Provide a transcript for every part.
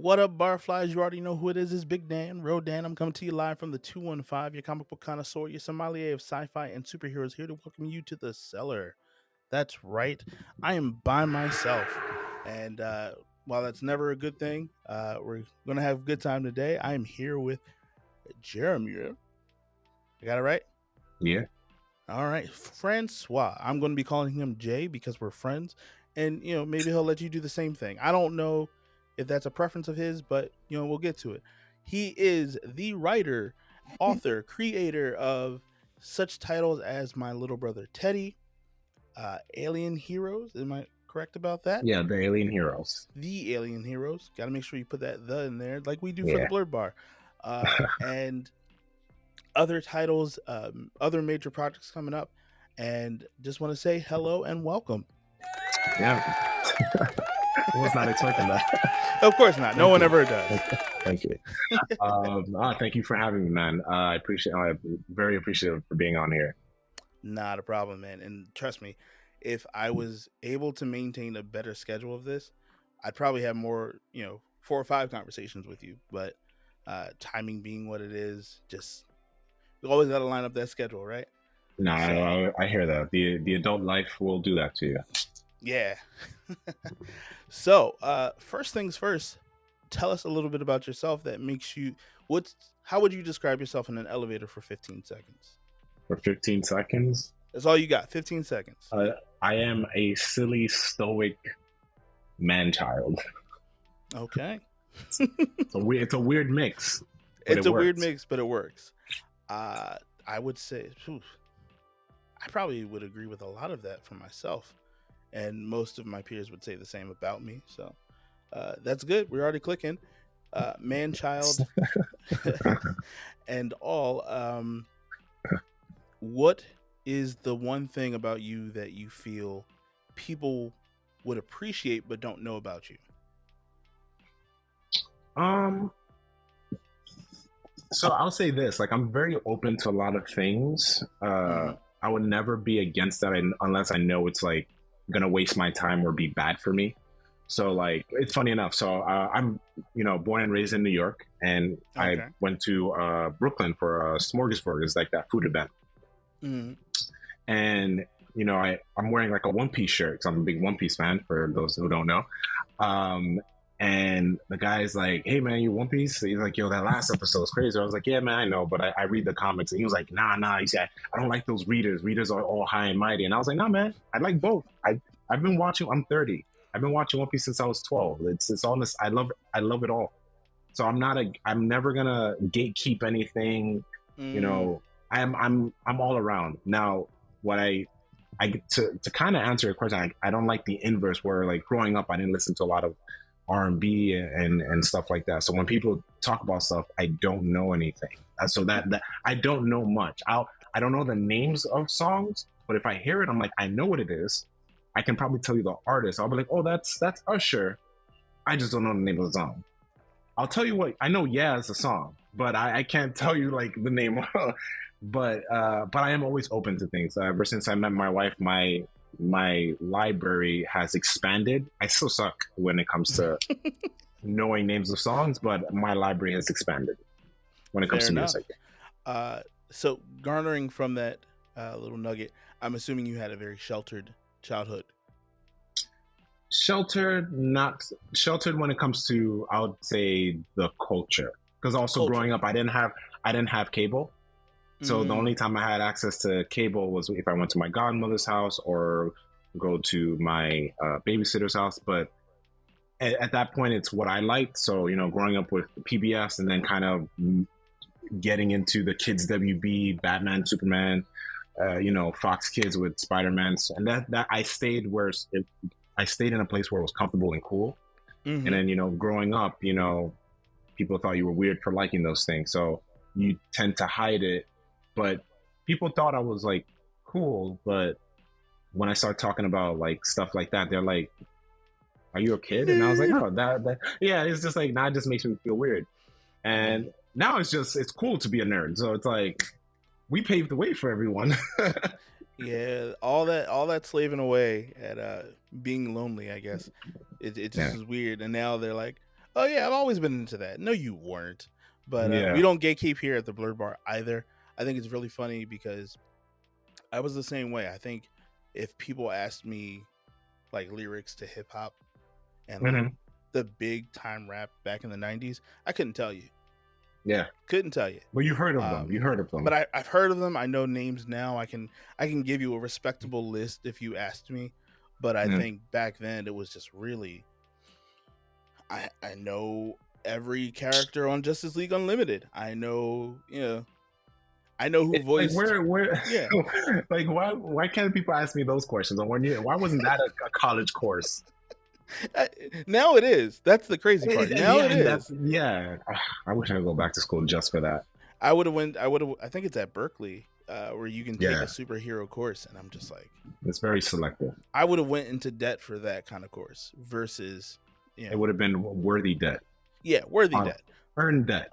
What up, barflies? You already know who it is. It's Big Dan, Real Dan. I'm coming to you live from the 215, your comic book connoisseur, your sommelier of sci-fi and superheroes, here to welcome you to the Cellar. That's right. I am by myself. And while that's never a good thing, we're going to have a good time today. I am here with Jaromir. I got it right? Yeah. All right. François. I'm going to be calling him Jay because we're friends. And, maybe he'll let you do the same thing. I don't know if that's a preference of his, but, we'll get to it. He is the writer, author, creator of such titles as My Little Brother Teddy, Alien Heroes. Am I correct about that? Yeah, the Alien Heroes. The Alien Heroes. Got to make sure you put that "the" in there, like we do for Yeah. the Blerd bar. And other titles, other major projects coming up. And just want to say hello and welcome. Yeah. Was not expecting that. Of course not. No one ever does. Thank you. Thank you for having me, man. I'm very appreciative for being on here. Not a problem, man. And trust me, if I was able to maintain a better schedule of this, I'd probably have more, 4 or 5 conversations with you. But timing being what it is, just we always got to line up that schedule, right? No, so, I hear that. The adult life will do that to you. Yeah. So, first things first, tell us a little bit about yourself that makes you, how would you describe yourself in an elevator for 15 seconds? For 15 seconds? That's all you got, 15 seconds. I am a silly, stoic man-child. Okay. It's a weird mix. It's a weird mix, but it works. I would say, I probably would agree with a lot of that for myself. And most of my peers would say the same about me. So that's good. We're already clicking. Man-child and all. What is the one thing about you that you feel people would appreciate but don't know about you? So I'll say this, like, I'm very open to a lot of things. I would never be against that unless I know it's like gonna waste my time or be bad for me. So like, it's funny enough. So I'm, born and raised in New York, and I went to Brooklyn for a smorgasbord. It's like that food event. And I'm wearing like a One Piece shirt because I'm a big One Piece fan, for those who don't know. And the guy's like, "Hey man, you One Piece?" He's like, "Yo, that last episode was crazy." I was like, "Yeah man, I know, but I read the comics." And he was like, "Nah." He said, "I don't like those readers. Readers are all high and mighty." And I was like, "Nah man, I like both. I've been watching. I'm 30. I've been watching One Piece since I was 12. It's all this. I love it all. So I'm never gonna gatekeep anything. I'm all around. Now, what to kind of answer your question, I don't like the inverse where, like, growing up I didn't listen to a lot of R&B and stuff like that. So when people talk about stuff, I don't know anything. So that I don't know much. I don't know the names of songs, but if I hear it, I'm like, I know what it is. I can probably tell you the artist. I'll be like, oh, that's Usher. I just don't know the name of the song. I'll tell you what, I know, yeah, it's a song, but I can't tell you like the name. But I am always open to things. Ever since I met my wife, my library has expanded. I still suck when it comes to knowing names of songs, but my library has expanded when it comes to music. So garnering from that little nugget, I'm assuming you had a very sheltered childhood. Sheltered when it comes to, I would say, the culture. Because also growing up, I didn't have cable. So the only time I had access to cable was if I went to my godmother's house or go to my babysitter's house. But at that point, it's what I liked. So, growing up with PBS and then kind of getting into the Kids WB, Batman, Superman, Fox Kids with Spider-Man. And that I stayed in a place where it was comfortable and cool. And then, growing up, people thought you were weird for liking those things. So you tend to hide it. But people thought I was like cool. But when I start talking about like stuff like that, they're like, "Are you a kid?" And I was like, "No, that yeah." It's just like, now it just makes me feel weird. And now it's cool to be a nerd. So it's like, we paved the way for everyone. Yeah, all that slaving away at being lonely, I guess. It just is weird. And now they're like, Oh yeah, I've always been into that. No, you weren't. But we Yeah. don't gatekeep here at the Blerd Bar either. I think it's really funny because I was the same way. I think if people asked me like lyrics to hip hop and like Hmm. the big time rap back in the '90s, I couldn't tell you. Yeah. Couldn't tell you. But you heard of them. You heard of them. But I've heard of them. I know names now. I can give you a respectable list if you asked me. But I Mm. think back then it was just really I know every character on Justice League Unlimited. I know I know who Like voiced where yeah. like why can't people ask me those questions? Or why wasn't that a college course? Now it is. That's the crazy part. Now Yeah, it and that's is. yeah. I wish I could go back to school just for that. I would have went. I would have. I think it's at Berkeley, where you can take a Yeah, superhero course, and I'm just like, it's very selective. I would have went into debt for that kind of course versus, It would have been worthy debt, yeah, worthy debt. earned debt.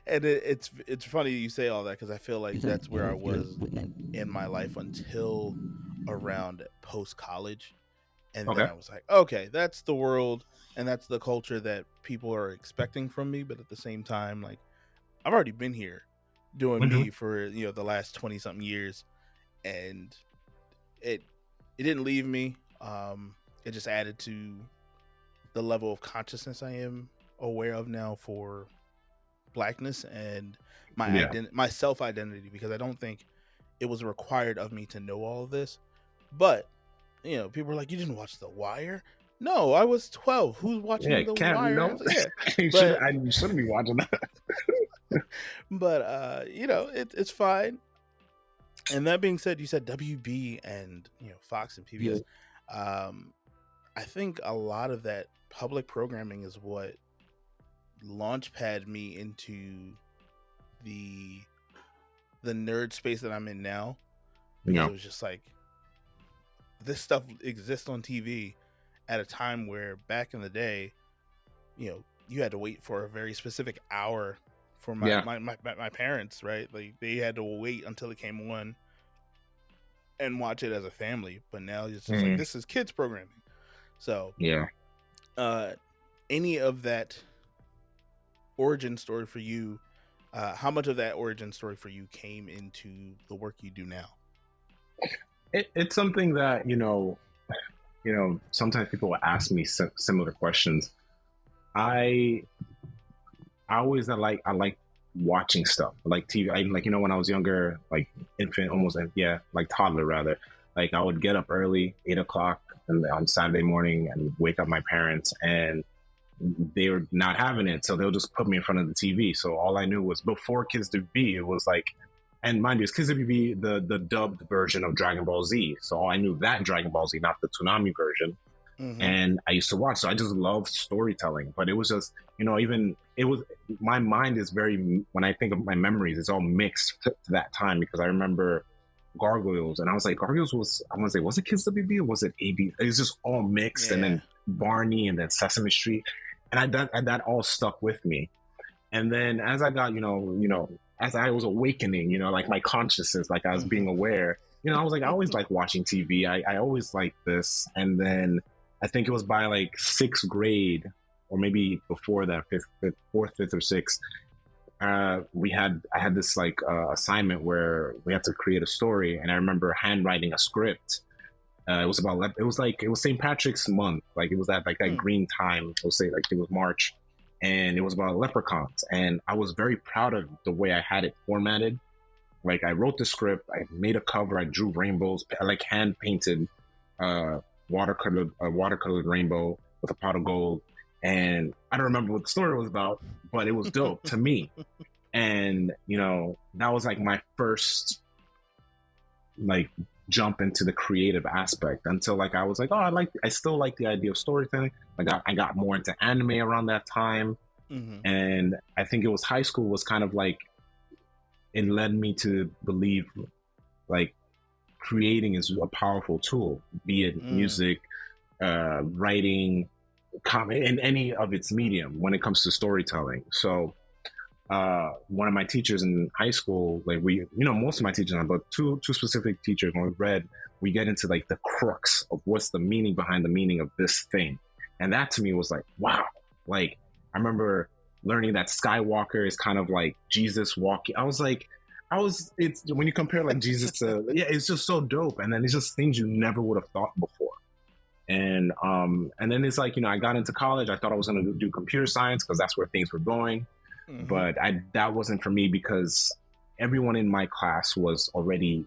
And it's funny you say all that because I feel like that's where I was in my life until around post college, and then Okay. I was like, okay, that's the world and that's the culture that people are expecting from me, but at the same time, like I've already been here doing Hmm. me for the last 20 something years, and it it didn't leave me. It just added to the level of consciousness I am aware of now for blackness and Yeah. my self identity, because I don't think it was required of me to know all of this. But people are like, you didn't watch The Wire? No, I was 12. Who's Yeah. watching The Can't Wire? I no. was like, yeah, you should. but You shouldn't be watching that. it's fine. And that being said, you said WB and Fox and PBS. Um, I think a lot of that public programming is what launchpad me into the nerd space that I'm in now, because Yeah. it was just like this stuff exists on TV at a time where back in the day, you had to wait for a very specific hour for Yeah. my parents, right? Like they had to wait until it came on and watch it as a family. But now it's just like Mhm. this is kids programming. So Yeah. any of that origin story for you, how much of that origin story for you came into the work you do now? It's something that sometimes people will ask me similar questions. I I always I like watching stuff. I like TV. I like when I was younger, like infant, almost yeah, like toddler rather. Like I would get up early, 8 o'clock, and on Saturday morning, and wake up my parents, and they were not having it, so they'll just put me in front of the TV. So all I knew was before Kids WB, it was like, and mind you, it's Kids WB, the dubbed version of Dragon Ball Z. So I knew that Dragon Ball Z, not the Toonami version. Mm-hmm. And I used to watch. So I just loved storytelling. But it was just, even it was my mind is very, when I think of my memories, it's all mixed to that time, because I remember Gargoyles, and I was like, Gargoyles was, I want to say, was it Kids WB or was it AB? It was just all mixed, and then Barney, and then Sesame Street, and that all stuck with me. And then as I got, as I was awakening, like my consciousness, like I was being aware, I was like, I always like watching TV. I always liked this. And then I think it was by like sixth grade, or maybe before that, fourth, fifth, or sixth. I had this like assignment where we had to create a story, and I remember handwriting a script. It was St. Patrick's month, like it was that green time. Let's say like it was March, and it was about leprechauns, and I was very proud of the way I had it formatted. Like I wrote the script, I made a cover, I drew rainbows, I like hand painted watercolored rainbow with a pot of gold, and I don't remember what the story was about, but it was dope to me. And that was like my first like jump into the creative aspect, until like I was like, oh, I still like the idea of storytelling. Like I got more into anime around that time. Mm-hmm. And I think it was high school was kind of like, it led me to believe like creating is a powerful tool, be it music, writing, comic, in any of its medium when it comes to storytelling. So one of my teachers in high school, like most of my teachers, but two specific teachers, when we get into like the crux of what's the meaning behind the meaning of this thing. And that to me was like, wow. Like, I remember learning that Skywalker is kind of like Jesus walking. It's when you compare like Jesus to, yeah, it's just so dope. And then it's just things you never would have thought before. And then it's like, I got into college. I thought I was going to do computer science because that's where things were going. Mm-hmm. But that wasn't for me because everyone in my class was already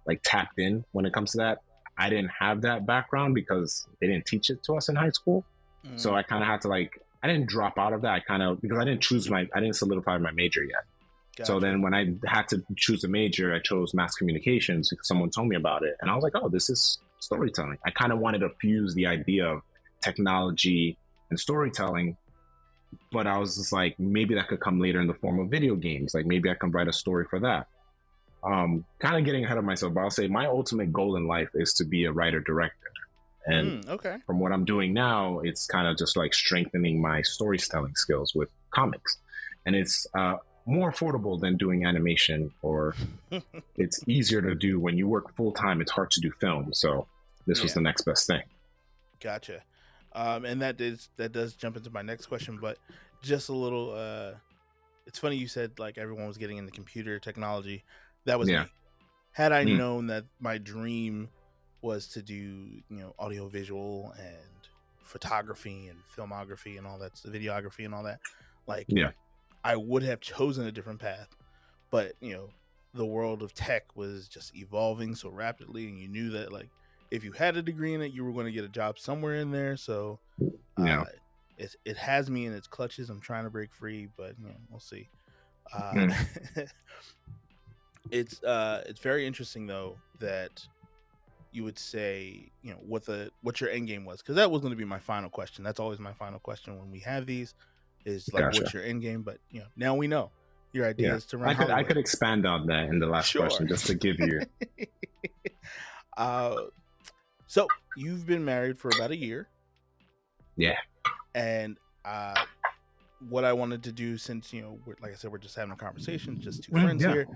like tapped in when it comes to that. I didn't have that background because they didn't teach it to us in high school. Mm-hmm. So I kind of had to I didn't drop out of that. Because I didn't solidify my major yet. Gotcha. So then when I had to choose a major, I chose mass communications because someone told me about it. And I was like, oh, this is storytelling. I kind of wanted to fuse the idea of technology and storytelling, but I was just like, maybe that could come later in the form of video games. Like maybe I can write a story for that. Kind of getting ahead of myself, but I'll say my ultimate goal in life is to be a writer director. And from what I'm doing now, it's kind of just like strengthening my storytelling skills with comics. And it's more affordable than doing animation, or it's easier to do when you work full time. It's hard to do film. So this was the next best thing. Gotcha. And that does jump into my next question, but just a little, it's funny you said like everyone was getting into computer technology. That was me. Had I known that my dream was to do, audio visual and photography and filmography and all that, videography and all that, I would have chosen a different path. But, the world of tech was just evolving so rapidly, and you knew that like if you had a degree in it, you were going to get a job somewhere in there. So it has me in its clutches. I'm trying to break free, but we'll see. It's very interesting though that you would say, what your end game was, because that was going to be my final question. That's always my final question when we have these, is like, what's your end game? But now we know your idea is to run Hollywood. I could expand on that in the last question just to give you. So you've been married for about a year. Yeah. And what I wanted to do, since like I said, we're just having a conversation, just two friends here.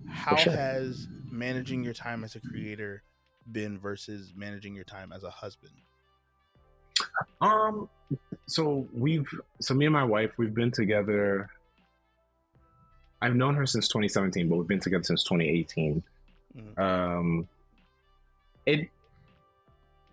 How has managing your time as a creator been versus managing your time as a husband? So me and my wife, we've been together. I've known her since 2017, but we've been together since 2018. Mm-hmm.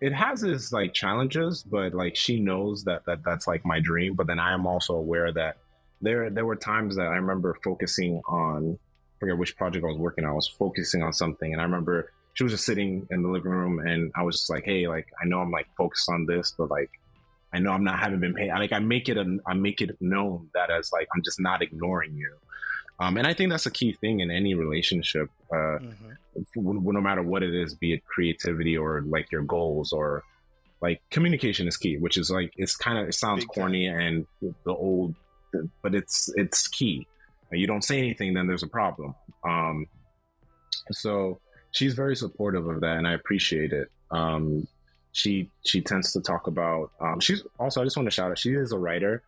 It has its like challenges, but like she knows that's like my dream. But then I am also aware that there were times that I remember focusing on, I forget which project I was working on. I was focusing on something, and I remember she was just sitting in the living room, and I was just like, hey, like I know I'm like focused on this, but like I know haven't been paid. Like I make it known that as like I'm just not ignoring you. And I think that's a key thing in any relationship, no matter what it is, be it creativity or like your goals, or like communication is key, which is like, it sounds corny and but it's key. You don't say anything, then there's a problem. So she's very supportive of that, and I appreciate it. She tends to talk about, she's also, I just want to shout out, she is a writer.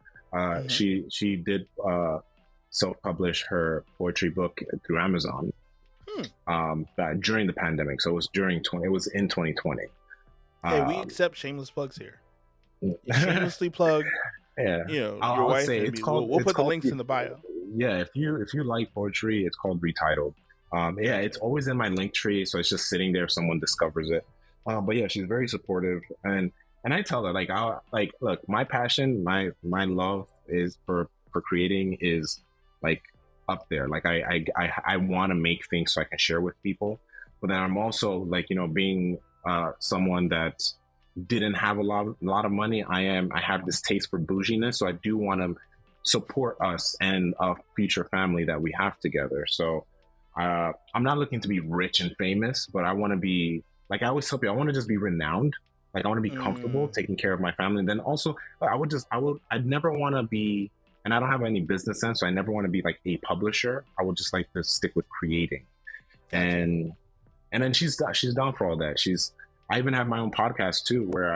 She did, self-publish her poetry book through Amazon during the pandemic. So it was in 2020. Hey, we accept shameless plugs here. Shamelessly plug. Yeah, your wife. Say it's called, we'll put the links in the bio. Yeah, if you like poetry, it's called Retitled. It's always in my link tree, so it's just sitting there if someone discovers it. But yeah, she's very supportive, and I tell her look, my passion, my love is for creating is like up there. Like I want to make things so I can share with people, but then I'm also like, being someone that didn't have a lot of money. I have this taste for bouginess, so I do want to support us and a future family that we have together. So I'm not looking to be rich and famous, but I want to be, like I always tell people, I want to just be renowned. Like I want to be comfortable taking care of my family. And then also I'd never want to be, and I don't have any business sense, so I never want to be like a publisher. I would just like to stick with creating. And then she's down for all that. I even have my own podcast too, where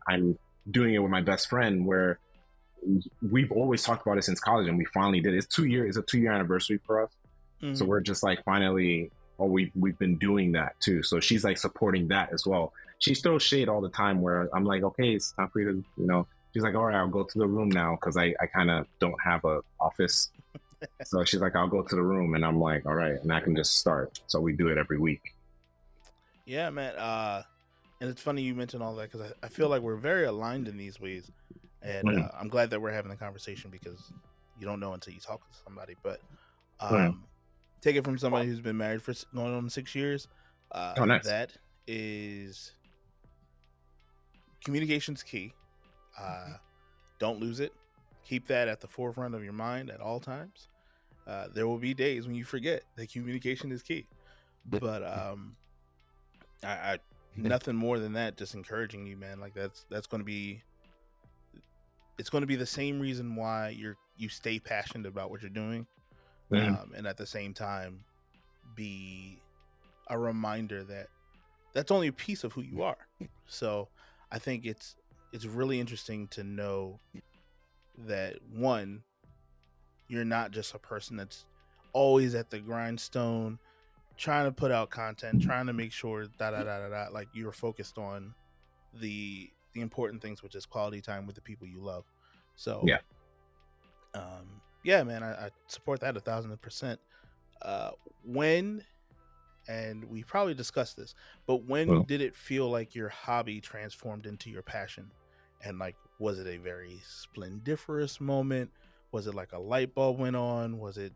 I'm doing it with my best friend, where we've always talked about it since college, and we finally did it. It's a 2-year anniversary for us. Mm-hmm. So we're just like finally, we've been doing that too. So she's like supporting that as well. She throws shade all the time where I'm like, okay, it's time for you to, she's like, all right, I'll go to the room now because I kind of don't have a office. So she's like, I'll go to the room, and I'm like, all right, and I can just start. So we do it every week. Yeah, man. And it's funny you mentioned all that because I feel like we're very aligned in these ways, and Mm, I'm glad that we're having the conversation because you don't know until you talk to somebody. But mm. take it from somebody who's been married for going on 6 years. Oh, nice. That is communication's key. Don't lose it. Keep that at the forefront of your mind at all times. There will be days when you forget that communication is key, but I nothing more than that. Just encouraging you, man. Like that's going to be it's going to be the same reason why you stay passionate about what you're doing, Mm, and at the same time be a reminder that that's only a piece of who you are. So I think it's really interesting to know that one, you're not just a person that's always at the grindstone trying to put out content, trying to make sure like you're focused on the important things, which is quality time with the people you love. So yeah. yeah, man, I support that 1,000%. When, and we probably discussed this, but when Well, did it feel like your hobby transformed into your passion? And like, was it a very splendiferous moment? Was it like a light bulb went on? Was it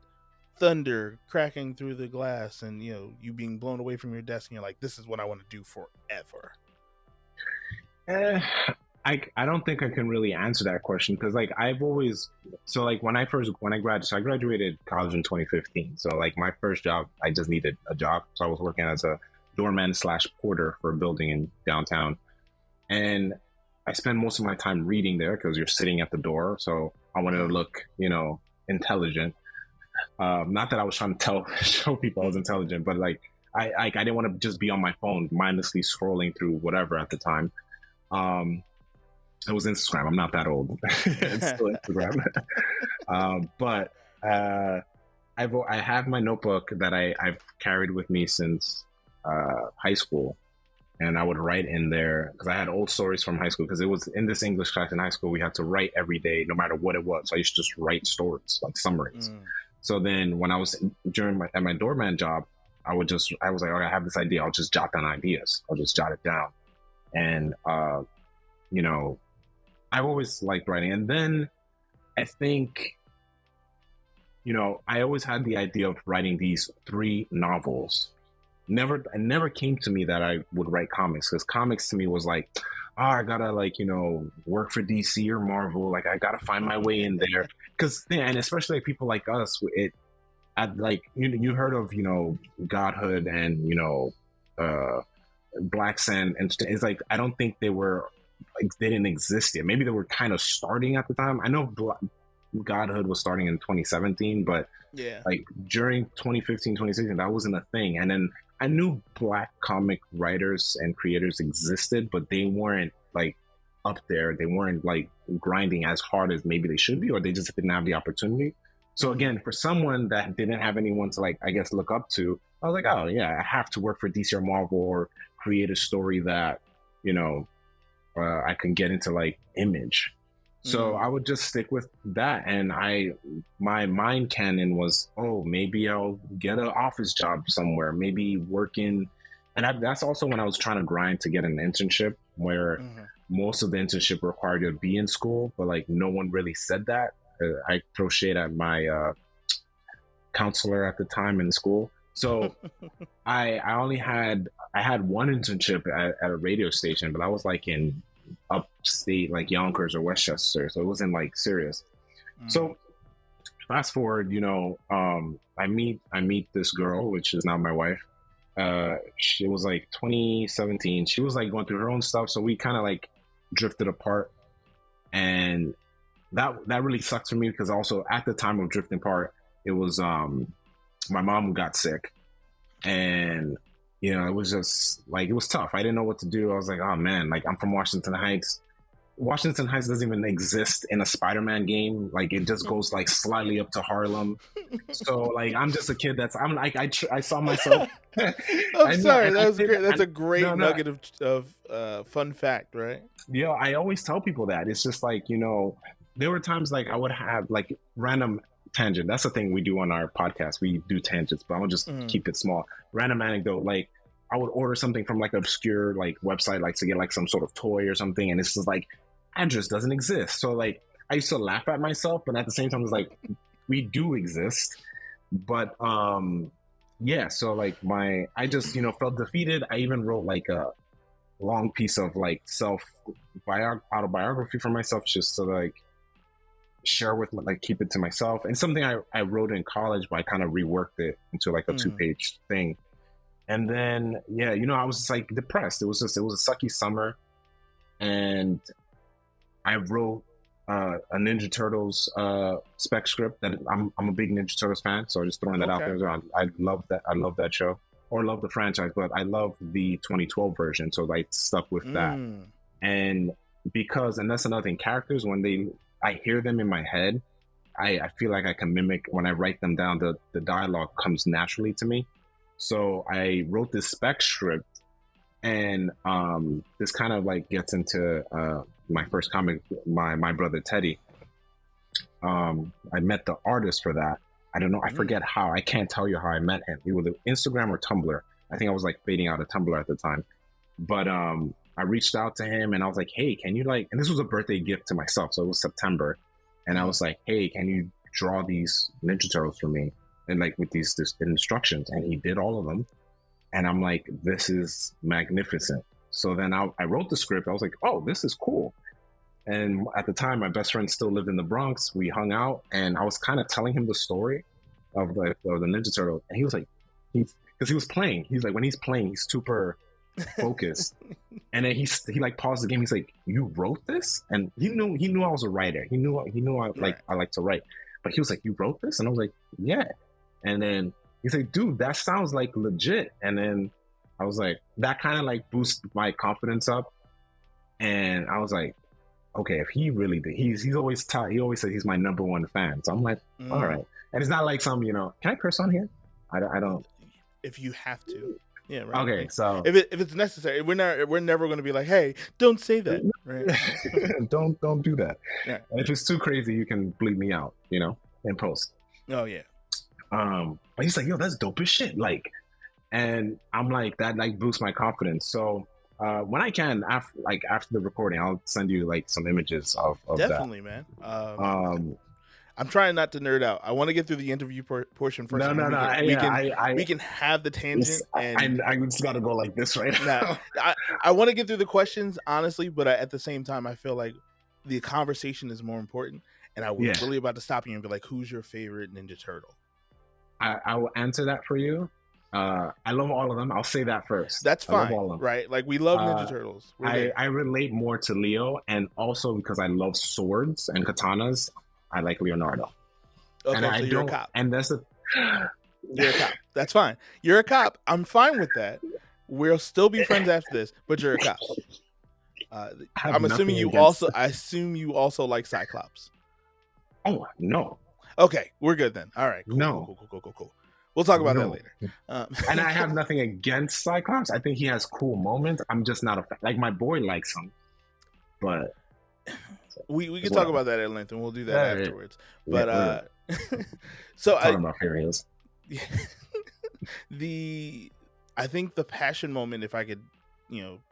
thunder cracking through the glass and you being blown away from your desk and you're like, this is what I want to do forever? eh, I don't think I can really answer that question because like I've always so like when I graduated, so I graduated college in 2015. So like my first job, I just needed a job, so I was working as a doorman slash porter for a building in downtown, and I spend most of my time reading there because you're sitting at the door. So I wanted to look, intelligent. Not that I was trying to show people I was intelligent, but like I didn't want to just be on my phone mindlessly scrolling through whatever at the time. Um, it was Instagram. I'm not that old. It's still Instagram. But I have my notebook that I've carried with me since high school, and I would write in there because I had old stories from high school. Because it was in this English class in high school, we had to write every day, no matter what it was. So I used to just write stories, like summaries. So then when I was at my doorman job, I was like, okay, I have this idea. I'll just jot down ideas. I'll just jot it down, and you know, I've always liked writing. And then I think, I always had the idea of writing these 3 novels. It never came to me that I would write comics because comics to me was like, oh, I gotta work for DC or Marvel. Like I gotta find my way in there. And especially like people like us, like you heard of Godhood and uh, Black Sand, and it's like I don't think they didn't exist yet. Maybe they were kind of starting at the time. I know Godhood was starting in 2017, but Yeah. like during 2015, 2016, that wasn't a thing. And then I knew Black comic writers and creators existed, but they weren't like up there. They weren't like grinding as hard as maybe they should be, or they just didn't have the opportunity. So again, for someone that didn't have anyone to like, I guess, look up to, I was like, oh yeah, I have to work for DC or Marvel or create a story that, I can get into like Image. So I would just stick with that. And my mind canon was, oh, maybe I'll get an office job somewhere, maybe working. And that's also when I was trying to grind to get an internship where most of the internship required you to be in school, but like no one really said that. I crocheted at my counselor at the time in school. So I had one internship at a radio station, but I was like in upstate, like Yonkers or Westchester, so it wasn't like serious. So fast forward, I meet this girl, which is now my wife. She was like 2017. She was like going through her own stuff, so we kind of like drifted apart, and that really sucks for me because also at the time of drifting apart, it was my mom got sick, and it was just like it was tough. I didn't know what to do. I was like, oh man, like I'm from Washington Heights. Washington Heights doesn't even exist in a Spider-Man game. Like it just goes like slightly up to Harlem. So like I'm just a kid I'm like I saw myself. I'm I know, sorry, and that I was did, great. That's and a great no, no, nugget of fun fact, right? I always tell people that it's just like there were times like I would have like random tangent. That's the thing we do on our podcast. We do tangents, but I'll just Mm. keep it small. Random anecdote, like I would order something from like an obscure like website, like to get like some sort of toy or something, and it's just like address doesn't exist. So like I used to laugh at myself, but at the same time, it's like we do exist. But yeah, so like I just felt defeated. I even wrote like a long piece of like autobiography for myself, just to like share with like keep it to myself, and something I wrote in college, but I kind of reworked it into like a 2-page thing. And then I was just like depressed. It was a sucky summer, and I wrote a Ninja Turtles spec script that I'm a big Ninja Turtles fan, so just throwing that out Okay. there. I love that. I love that show, or love the franchise, but I love the 2012 version, so I stuck with that. And and that's another thing, characters, when I hear them in my head, I feel like I can mimic when I write them down. The dialogue comes naturally to me. So I wrote this spec script, and this kind of like gets into my first comic, my brother Teddy. I met the artist for that. I don't know. I forget how. I can't tell you how I met him. He was Instagram or Tumblr. I think I was like fading out of Tumblr at the time. But I reached out to him and I was like, hey, can you like, and this was a birthday gift to myself. So it was September. And I was like, hey, can you draw these Ninja Turtles for me? And like with these instructions. And he did all of them. And I'm like, this is magnificent. So then I wrote the script. I was like, oh, this is cool. And at the time, my best friend still lived in the Bronx. We hung out, and I was kind of telling him the story of the Ninja Turtle. And he was like, because he was playing. He's like, when he's playing, he's super focused. And then he like paused the game. He's like, you wrote this? And he knew I was a writer. He knew I like to write. But he was like, you wrote this? And I was like, yeah. And then he's like, dude, that sounds like legit. And then I was like, that kind of like boosted my confidence up. And I was like, okay, if he really did, he always said he's my number one fan. So I'm like, all right. And it's not like some, can I curse on here? I don't. If you have to. Yeah, right. Okay, like, so if it's necessary, we're never going to be like, hey, don't say that, right? don't do that. Yeah. And if it's too crazy, you can bleep me out, in post. Oh yeah. But he's like, yo, that's dope as shit. Like, and I'm like, that like boosts my confidence. So when I can, after the recording, I'll send you like some images of definitely, that. Man. I'm trying not to nerd out. I want to get through the interview portion first. We can have the tangent. And I just got to go like this right now. I want to get through the questions, honestly, but at the same time, I feel like the conversation is more important. And I was really about to stop you and be like, who's your favorite Ninja Turtle? I will answer that for you. I love all of them. I'll say that first. That's fine, right? Like, we love Ninja Turtles. I relate more to Leo, and also because I love swords and katanas, I like Leonardo. Okay, and so you're a cop. And that's you're a cop. That's fine. You're a cop. I'm fine with that. We'll still be friends after this, but you're a cop. I'm assuming you also. I assume you also like Cyclops. Oh no. Okay, we're good then. All right. Cool. We'll talk about that later. And I have nothing against Cyclops. I think he has cool moments. I'm just not a fan. Like, my boy likes him, but we can talk about that at length, and we'll do that afterwards. But so talking about heroes. I think the passion moment, if I could,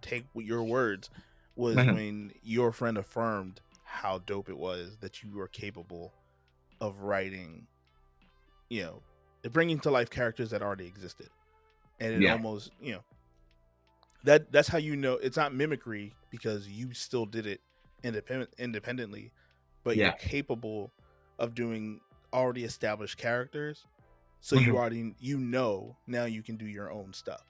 take your words, was when your friend affirmed how dope it was that you were capable of writing, bringing to life characters that already existed, and it almost, that's how it's not mimicry, because you still did it independently, but you're capable of doing already established characters, so you already now you can do your own stuff,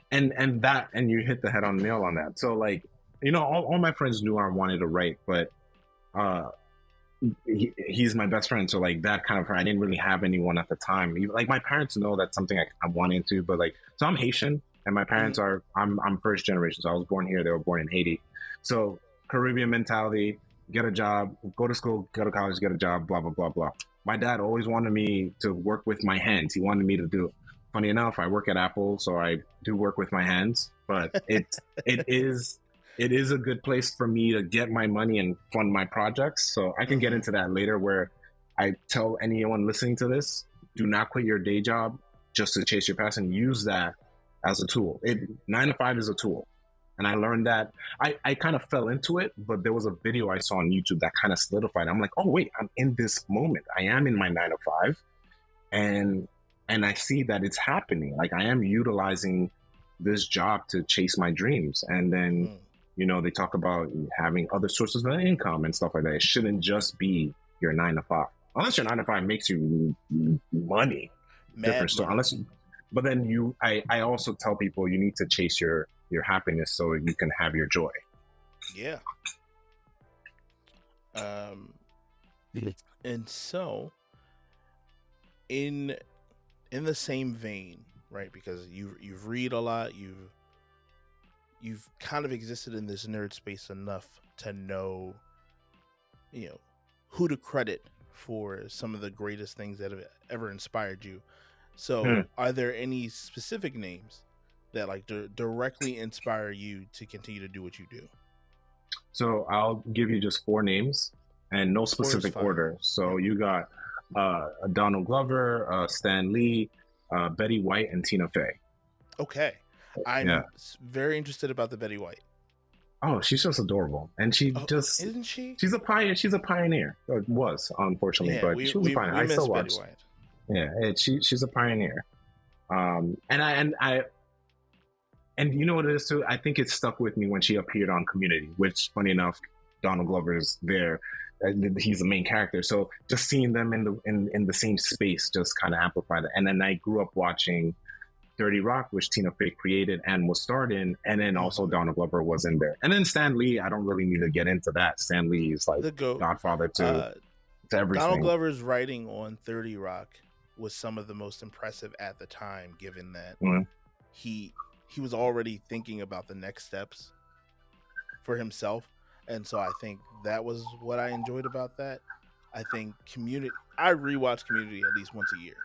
and you hit the head on the nail on that. So like, all my friends knew I wanted to write, but he's my best friend, so like that kind of, I didn't really have anyone at the time. Like, my parents know that's something I want into, but like, so I'm Haitian, and my parents are I'm first generation, so I was born here, they were born in Haiti. So Caribbean mentality, get a job, go to school, go to college, get a job, blah, blah, blah, blah. My dad always wanted me to work with my hands. He wanted me to do, funny enough, I work at Apple, so I do work with my hands, but it is a good place for me to get my money and fund my projects. So I can get into that later, where I tell anyone listening to this, do not quit your day job just to chase your passion. Use that as a tool. 9 to 5 is a tool. And I learned that I kind of fell into it, but there was a video I saw on YouTube that kind of solidified. I'm like, oh wait, I'm in this moment. I am in my 9 to 5, and I see that it's happening. Like, I am utilizing this job to chase my dreams. And then, they talk about having other sources of income and stuff like that. It shouldn't just be your 9 to 5, unless your 9 to 5 makes you money. Different story. But then I also tell people you need to chase your happiness so you can have your joy. Yeah. And so in the same vein, right? Because you've read a lot, you've kind of existed in this nerd space enough to know, who to credit for some of the greatest things that have ever inspired you. So are there any specific names that like directly inspire you to continue to do what you do? So I'll give you just 4 names and no specific order. So you got Donald Glover, Stan Lee, Betty White, and Tina Fey. Okay. I'm very interested about the Betty White. Oh, she's just adorable. And isn't she? She's a pioneer. She's a pioneer. Or was, unfortunately, but she was a pioneer. I still watch. Betty White. Yeah, she's a pioneer. And you know what it is too? I think it stuck with me when she appeared on Community, which, funny enough, Donald Glover is there. He's the main character. So just seeing them in the same space just kind of amplified it. And then I grew up watching 30 Rock, which Tina Fey created and was starred in, and then also Donald Glover was in there. And then Stan Lee, I don't really need to get into that. Stan Lee is like the godfather to everything. Donald Glover's writing on 30 Rock was some of the most impressive at the time, given that he was already thinking about the next steps for himself. And so I think that was what I enjoyed about that. I think I rewatch Community at least once a year.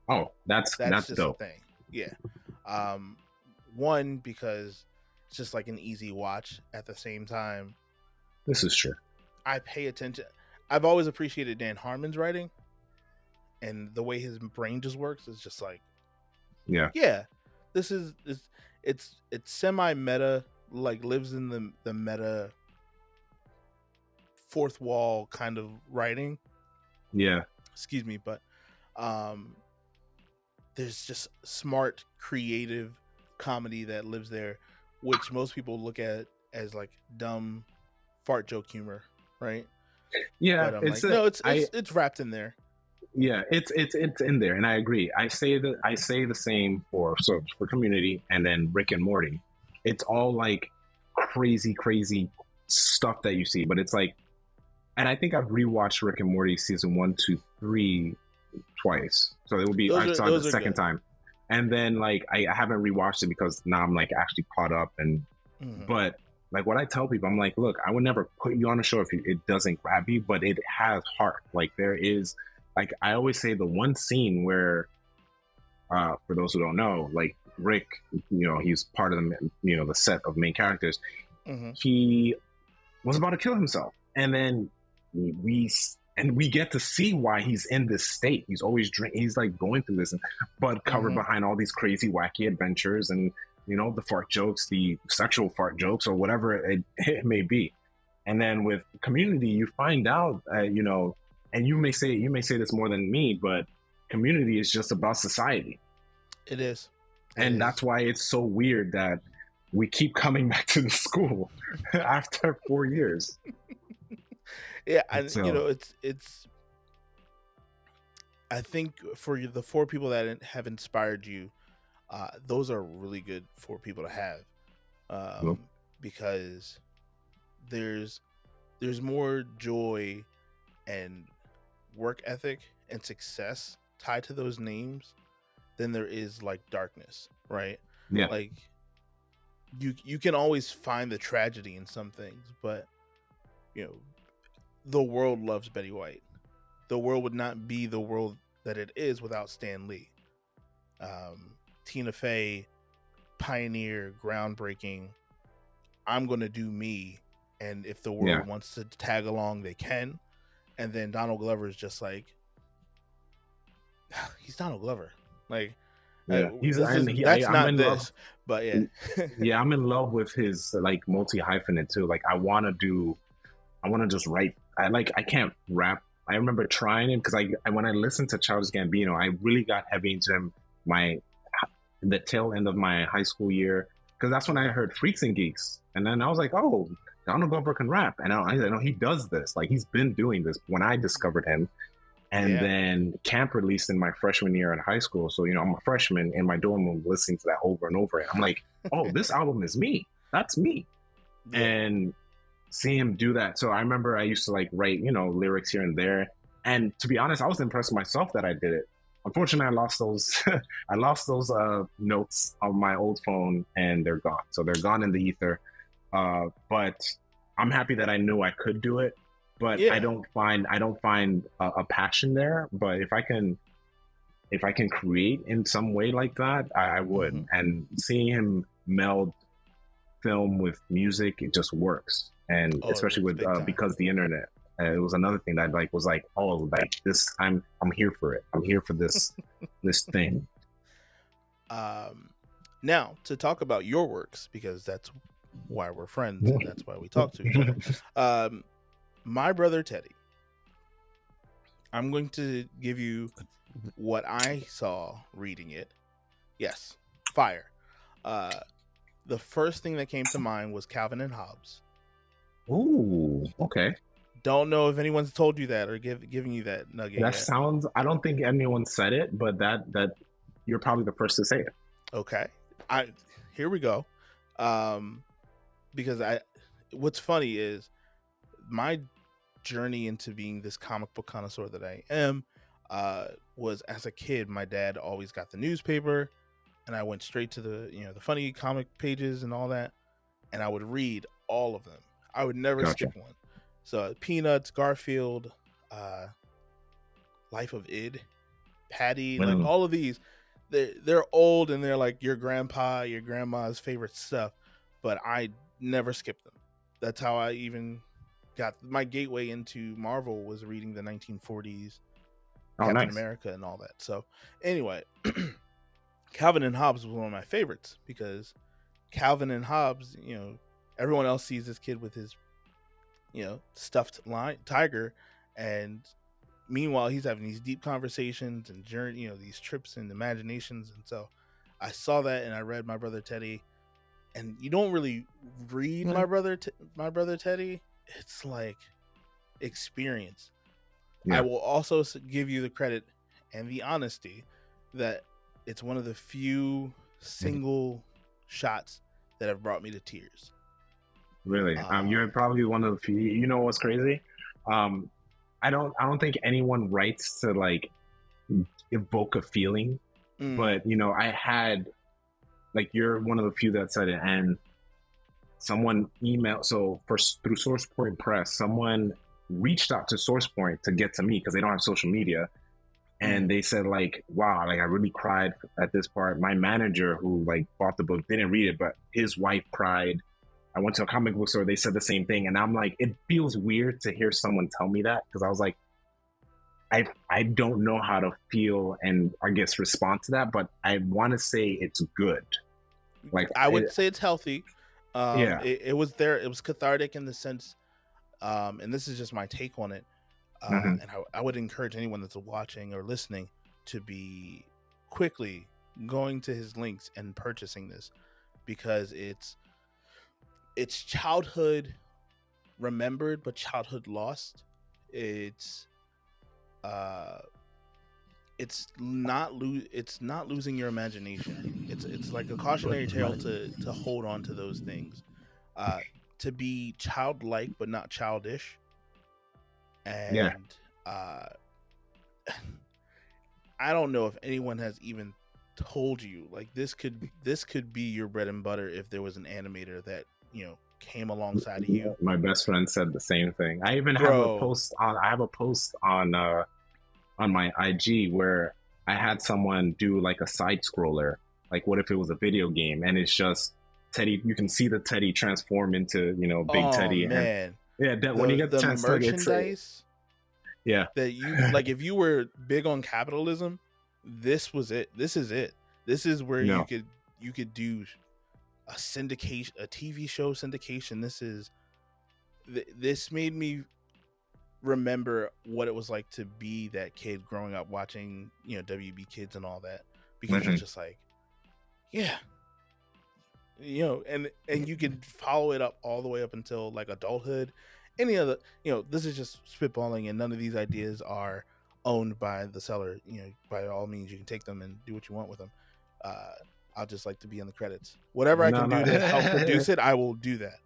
Oh, that's just dope. A thing. Yeah. One, because it's just like an easy watch. At the same time, this is true. I pay attention. I've always appreciated Dan Harmon's writing, and the way his brain just works is just like, yeah. It's semi-meta, like lives in the meta fourth wall kind of writing. Yeah. Excuse me, but there's just smart, creative comedy that lives there, which most people look at as like dumb fart joke humor, right? Yeah, but it's wrapped in there. Yeah, it's in there, and I agree. I say the same for Community, and then Rick and Morty. It's all like crazy stuff that you see, but it's like, and I think I've rewatched Rick and Morty season 1, 2, 3 twice, so it will be I saw it the second time, and then like I haven't rewatched it because now I'm like actually caught up, and but like what I tell people, I'm like, look, I would never put you on a show if it doesn't grab you, but it has heart. Like there is. Like I always say, the one scene where, for those who don't know, like Rick, he's part of the set of main characters. He was about to kill himself, and then we get to see why he's in this state. He's always he's like going through this, but covered behind all these crazy, wacky adventures, and the fart jokes, the sexual fart jokes, or whatever it may be. And then with Community, you find out, and you may say this more than me, but Community is just about society. It is. And that's why it's so weird that we keep coming back to the school after 4 years. Yeah, and it's I think for the 4 people that have inspired you, those are really good 4 people to have. Because there's more joy and work ethic and success tied to those names than there is like darkness, right? Yeah. Like you can always find the tragedy in some things, but the world loves Betty White. The world would not be the world that it is without Stan Lee. Tina Fey, pioneer, groundbreaking. I'm gonna do me, and if the world wants to tag along, they can. And then Donald Glover is just like, he's Donald Glover. Like, I'm not in this, love. but yeah. Yeah, I'm in love with his like multi hyphenate too. Like I want to just write. I can't rap. I remember trying it because when I listened to Childish Gambino, I really got heavy into him the tail end of my high school year, because that's when I heard Freaks and Geeks, and then I was like, oh, Donald Glover can rap, and I know he does this. Like he's been doing this when I discovered him. And then Camp released in my freshman year in high school. So, I'm a freshman in my dorm room listening to that over and over. And I'm like, oh, this album is me. That's me. Yeah. And seeing him do that. So I remember I used to like write, lyrics here and there. And to be honest, I was impressed with myself that I did it. Unfortunately, I lost those notes on my old phone, and they're gone. So they're gone in the ether. But I'm happy that I knew I could do it. But I don't find a passion there. But if I can create in some way like that, I would. Mm-hmm. And seeing him meld film with music, it just works. And especially with because the internet, it was another thing that was like, oh, like this, I'm here for it. I'm here for this this thing. Now to talk about your works, because that's why we're friends and that's why we talk to each other. My Brother Teddy. I'm going to give you what I saw reading it. Yes, fire. The first thing that came to mind was Calvin and Hobbes. Ooh, okay. Don't know if anyone's told you that or giving you that nugget. That sounds. I don't think anyone said it, but that you're probably the first to say it. Okay, here we go. Because what's funny is my journey into being this comic book connoisseur that I am was, as a kid, my dad always got the newspaper, and I went straight to the the funny comic pages and all that, and I would read all of them. I would never skip one. So Peanuts, Garfield, Life of Id, Patty, like all of these, they're old and they're like your grandpa, your grandma's favorite stuff, but I never skipped them. That's how I even got my gateway into Marvel, was reading the 1940s Captain America and all that. So anyway, Calvin and Hobbes was one of my favorites because Calvin and Hobbes, everyone else sees this kid with his, stuffed tiger, and meanwhile he's having these deep conversations and journey, these trips and imaginations. And so I saw that and I read My Brother Teddy. And you don't really read My Brother Teddy. It's like experience. Yeah. I will also give you the credit and the honesty that it's one of the few single shots that have brought me to tears. Really? You're probably one of the few. You know what's crazy? I don't think anyone writes to like evoke a feeling, but I had. Like, you're one of the few that said it, and someone emailed. So through SourcePoint Press, someone reached out to SourcePoint to get to me because they don't have social media, and they said like, "Wow, like I really cried at this part." My manager, who like bought the book, didn't read it, but his wife cried. I went to a comic book store; they said the same thing, and I'm like, it feels weird to hear someone tell me that, because I was like, I don't know how to feel and I guess respond to that, but I want to say it's good. Like I would say it's healthy. It was there. It was cathartic in the sense, and this is just my take on it. And I would encourage anyone that's watching or listening to be quickly going to his links and purchasing this, because it's childhood remembered but childhood lost. It's not losing your imagination. It's like a cautionary tale to hold on to those things, to be childlike but not childish. And I don't know if anyone has even told you, like, this could be your bread and butter if there was an animator that, came alongside of you. My best friend said the same thing. I even have a Bro. post on. I have a post on my IG where I had someone do like a side scroller. Like, what if it was a video game and it's just Teddy? You can see the Teddy transform into Big Oh Teddy, and man. yeah, that when you get the chance to look, Merchandise yeah, that you like, if you were big on capitalism, this was it. This is it. This is where no, you could do a syndication, a TV show syndication. This made me remember what it was like to be that kid growing up watching, WB Kids and all that, because it's just like, yeah, and you can follow it up all the way up until like adulthood. Any other, this is just spitballing, and none of these ideas are owned by the Cellar. By all means, you can take them and do what you want with them. I'll just like to be in the credits. Whatever I can do to help produce it, I will do that.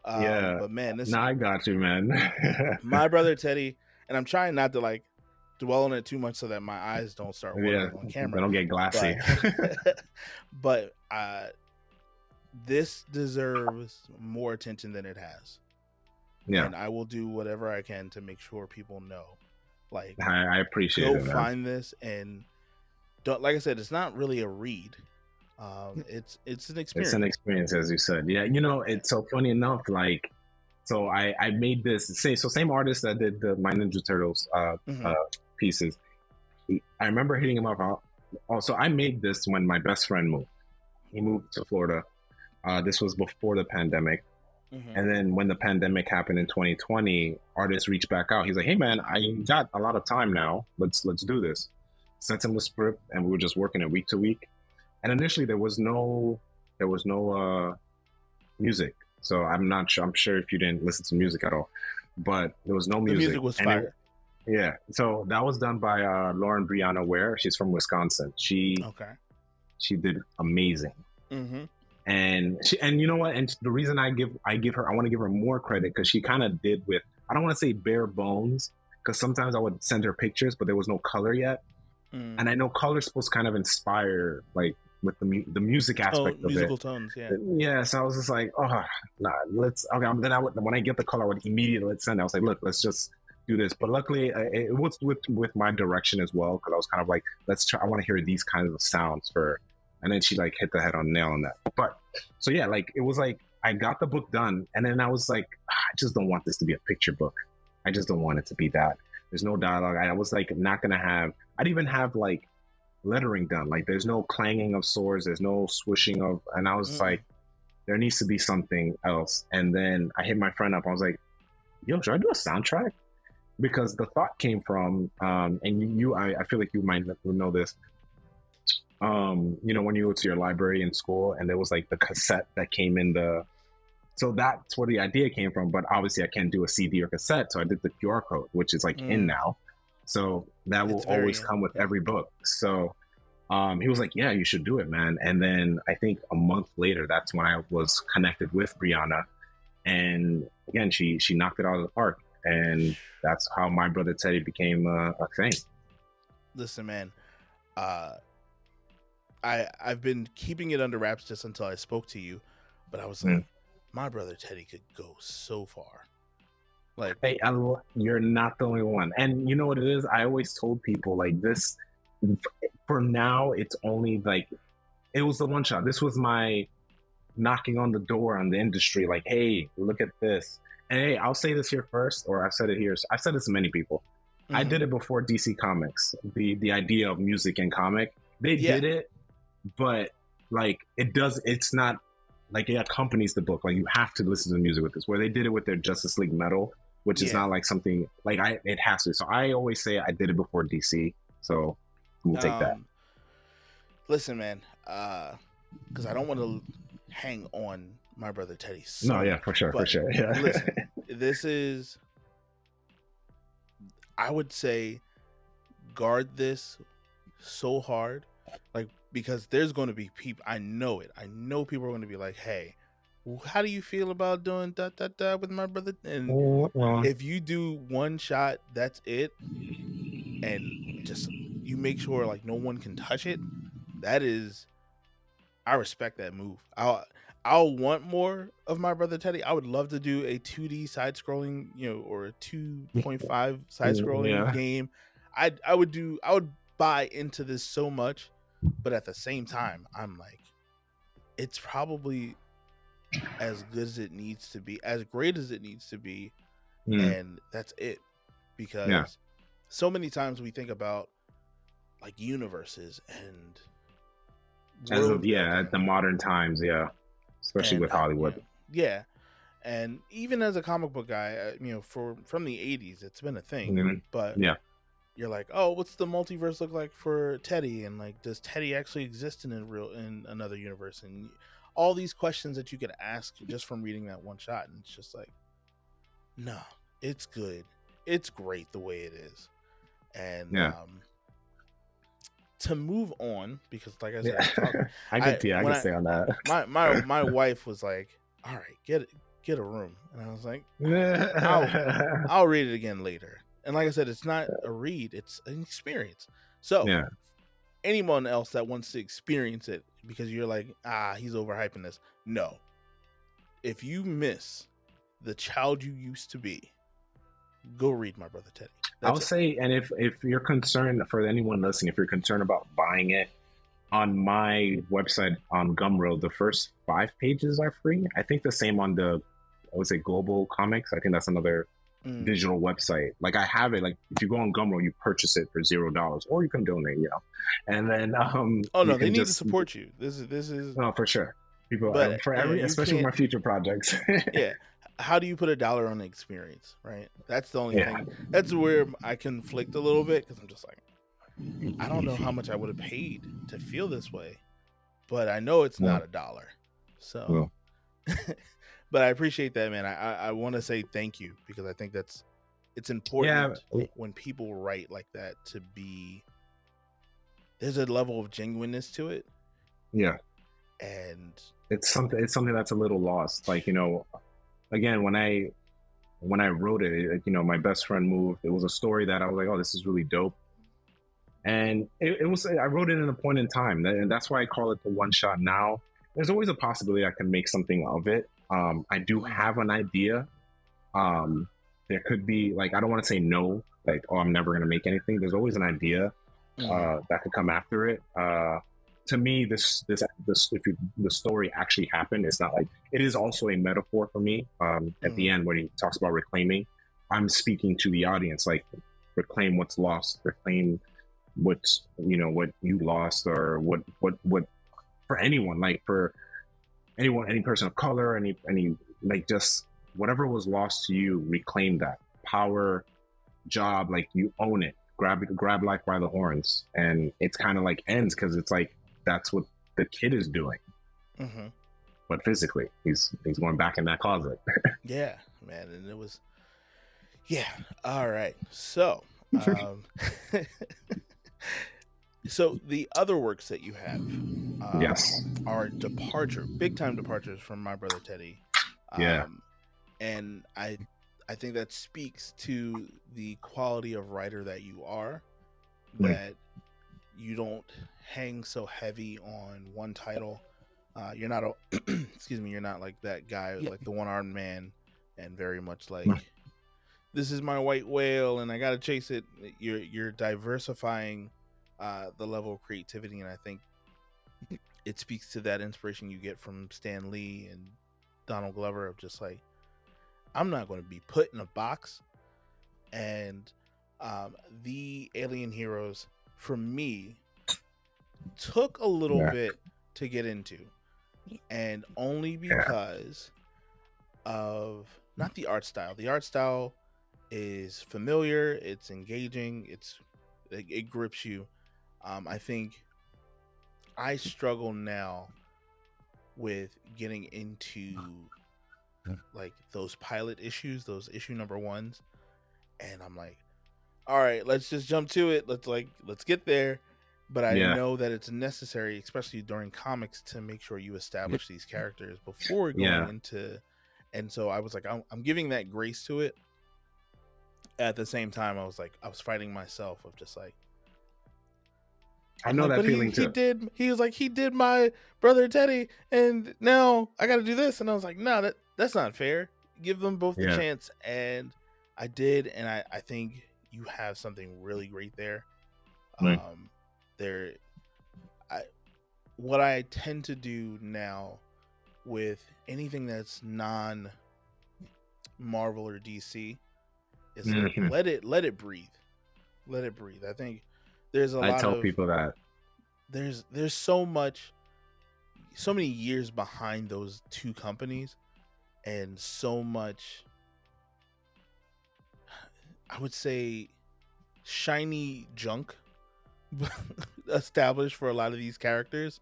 Yeah, but man, this I got you, man. My brother Teddy, and I'm trying not to like dwell on it too much so that my eyes don't start watering on camera. They don't get glassy. But this deserves more attention than it has. Yeah, and I will do whatever I can to make sure people know. Like, I appreciate it. Go find this, and don't, like I said, it's not really a read. It's an experience. It's an experience, as you said. Yeah, it's so funny enough. Like, so I made this. Same artist that did my Ninja Turtles pieces. I remember hitting him up. Also, I made this when my best friend moved. He moved to Florida. This was before the pandemic. And then when the pandemic happened in 2020, artists reached back out. He's like, "Hey man, I got a lot of time now. Let's do this." Sent him the script, and we were just working it week to week. And initially there was no music. So I'm not sure. I'm sure if you didn't listen to music at all, but there was no music. The music was fire. Yeah. So that was done by Lauren Brianna Ware. She's from Wisconsin. She did amazing. And you know what? And the reason I want to give her more credit, because she kind of did with, I don't want to say bare bones, because sometimes I would send her pictures, but there was no color yet. And I know color's supposed to kind of inspire, like, with the music aspect of musical it. tones, yeah. Yeah, so I was just like, oh, nah, let's, okay. Then when I get the color, I would immediately send it. I was like, look, let's just do this. But luckily, it was with my direction as well, because I was kind of like, let's try. I want to hear these kinds of sounds for. And then she like hit the head on the nail on that. But so yeah, like it was like I got the book done, and then I was like, I just don't want this to be a picture book. I just don't want it to be that. There's no dialogue. I was like not gonna have. I'd even have like lettering done. Like there's no clanging of swords. There's no swishing of. And I was like, there needs to be something else. And then I hit my friend up. I was like, yo, should I do a soundtrack? Because the thought came from, and I feel like you might know this. When you go to your library in school, and there was like the cassette that came in so that's where the idea came from. But obviously I can't do a CD or cassette, so I did the QR code, which is like in now. So that will always come with every book. So he was like, yeah, you should do it, man. And then I think a month later, that's when I was connected with Brianna, and again, she knocked it out of the park, and that's how My Brother Teddy became a thing. Listen, man, I've been keeping it under wraps just until I spoke to you, but I was like, My Brother Teddy could go so far. Like, hey, you're not the only one. And you know what it is? I always told people like this. For now, it's only like it was the one shot. This was my knocking on the door on the industry. Like, hey, look at this. And hey, I'll say this here first, or I've said it here. I've said this to many people. I did it before DC Comics. The idea of music and comic, they did it. But like it's not like it accompanies the book. Like you have to listen to the music with this. Where they did it with their Justice League Metal, which is not like something like it has to. So I always say I did it before DC. So we'll take that. Listen, man, because I don't want to hang on My Brother Teddy. No, yeah, for sure. Yeah. Listen, this is, I would say, guard this so hard, like. Because there's going to be people, I know it. I know people are going to be like, hey, how do you feel about doing that with My Brother? And if you do one shot, that's it. And just, you make sure like no one can touch it. that is, I respect that move. I'll want more of My Brother Teddy. I would love to do a 2D side scrolling, or a 2.5 side scrolling Yeah. game. I would buy into this so much, but at the same time, I'm like, it's probably as good as it needs to be, as great as it needs to be, Mm. and that's it. Yeah. Because so many times we think about like universes and As world of at building, the modern times, yeah, especially and with Hollywood. yeah, and even as a comic book guy, from the '80s, it's been a thing. Mhm. But Yeah. you're like, oh, what's the multiverse look like for Teddy? And like, does Teddy actually exist in another universe? And all these questions that you could ask just from reading that one shot, and it's just like, no, it's good, it's great the way it is. And Yeah. to move on, because like I said, Yeah. I'm talking. I When could stay on that. my wife was like, all right, get a room, and I was like, I'll read it again later. And like I said, it's not a read, it's an experience. So Yeah. anyone else that wants to experience it because you're like, he's overhyping this. No. If you miss the child you used to be, go read My Brother Teddy. I'll That's it. say, and if you're concerned, for anyone listening, if you're concerned about buying it, on my website on Gumroad, the first 5 pages are free. I think the same on I would say Global Comics. I think that's another digital website. Like I have it. Like if you go on Gumroad, you purchase it for $0, or you can donate. And then Oh you no, they can need to just support you. This is no, for sure. People but for every, you especially with can't. my future projects. Yeah, how do you put $1 on the experience, right? That's the only Yeah. thing. That's where I conflict a little bit, because I'm just like, I don't know how much I would have paid to feel this way, but I know it's Well, not $1. So, well, but I appreciate that, man. I want to say thank you, because I think it's yeah. important when people write like that to be, there's a level of genuineness to it. Yeah. And It's something that's a little lost. Like, again, when I wrote it, my best friend moved. It was a story that I was like, oh, this is really dope. And it was, I wrote it in a point in time, and that's why I call it the one shot now. There's always a possibility I can make something of it. I do have an idea. There could be, like, I don't want to say no, like, oh, I'm never going to make anything. There's always an idea that could come after it. To me, if the story actually happened, it's not like, it is also a metaphor for me. At the end, when he talks about reclaiming, I'm speaking to the audience, like, reclaim what's lost, reclaim what's, what you lost, or what for anyone, like for anyone, any person of color, any like, just whatever was lost to you, reclaim that power, job, like, you own it, grab life by the horns. And it's kind of like ends, because it's like, that's what the kid is doing, but physically he's going back in that closet. Yeah, man. And it was, yeah. All right. So so the other works that you have Yes. are big time departures from My Brother Teddy. Yeah. And I think that speaks to the quality of writer that you are, that you don't hang so heavy on one title. You're not excuse me, you're not like that guy, like the one-armed man, and very much like, this is my white whale and I gotta chase it. You're diversifying the level of creativity, and I think it speaks to that inspiration you get from Stan Lee and Donald Glover, of just like, I'm not going to be put in a box. And the Alien Heroes, for me, took a little bit to get into, and only because of not the art style. The art style is familiar, it's engaging, it grips you. I think I struggle now with getting into like those pilot issues, those issue number ones, and I'm like, all right, let's just jump to it. Let's get there. But I know that it's necessary, especially during comics, to make sure you establish these characters before going into. And so I was like, I'm giving that grace to it. At the same time, I was fighting myself of just like, I I'm know like, that but feeling too. he was like, he did my brother Teddy, and now I got to do this. And I was like, no, that's not fair. Give them both the Yeah. chance. And I did. And I think you have something really great there. Right. There, I, what I tend to do now with anything that's non Marvel or DC is like, Mhm. let it breathe. Let it breathe. I think there's a I lot tell of, people that. there's so much, so many years behind those two companies, and so much, I would say, shiny junk established for a lot of these characters,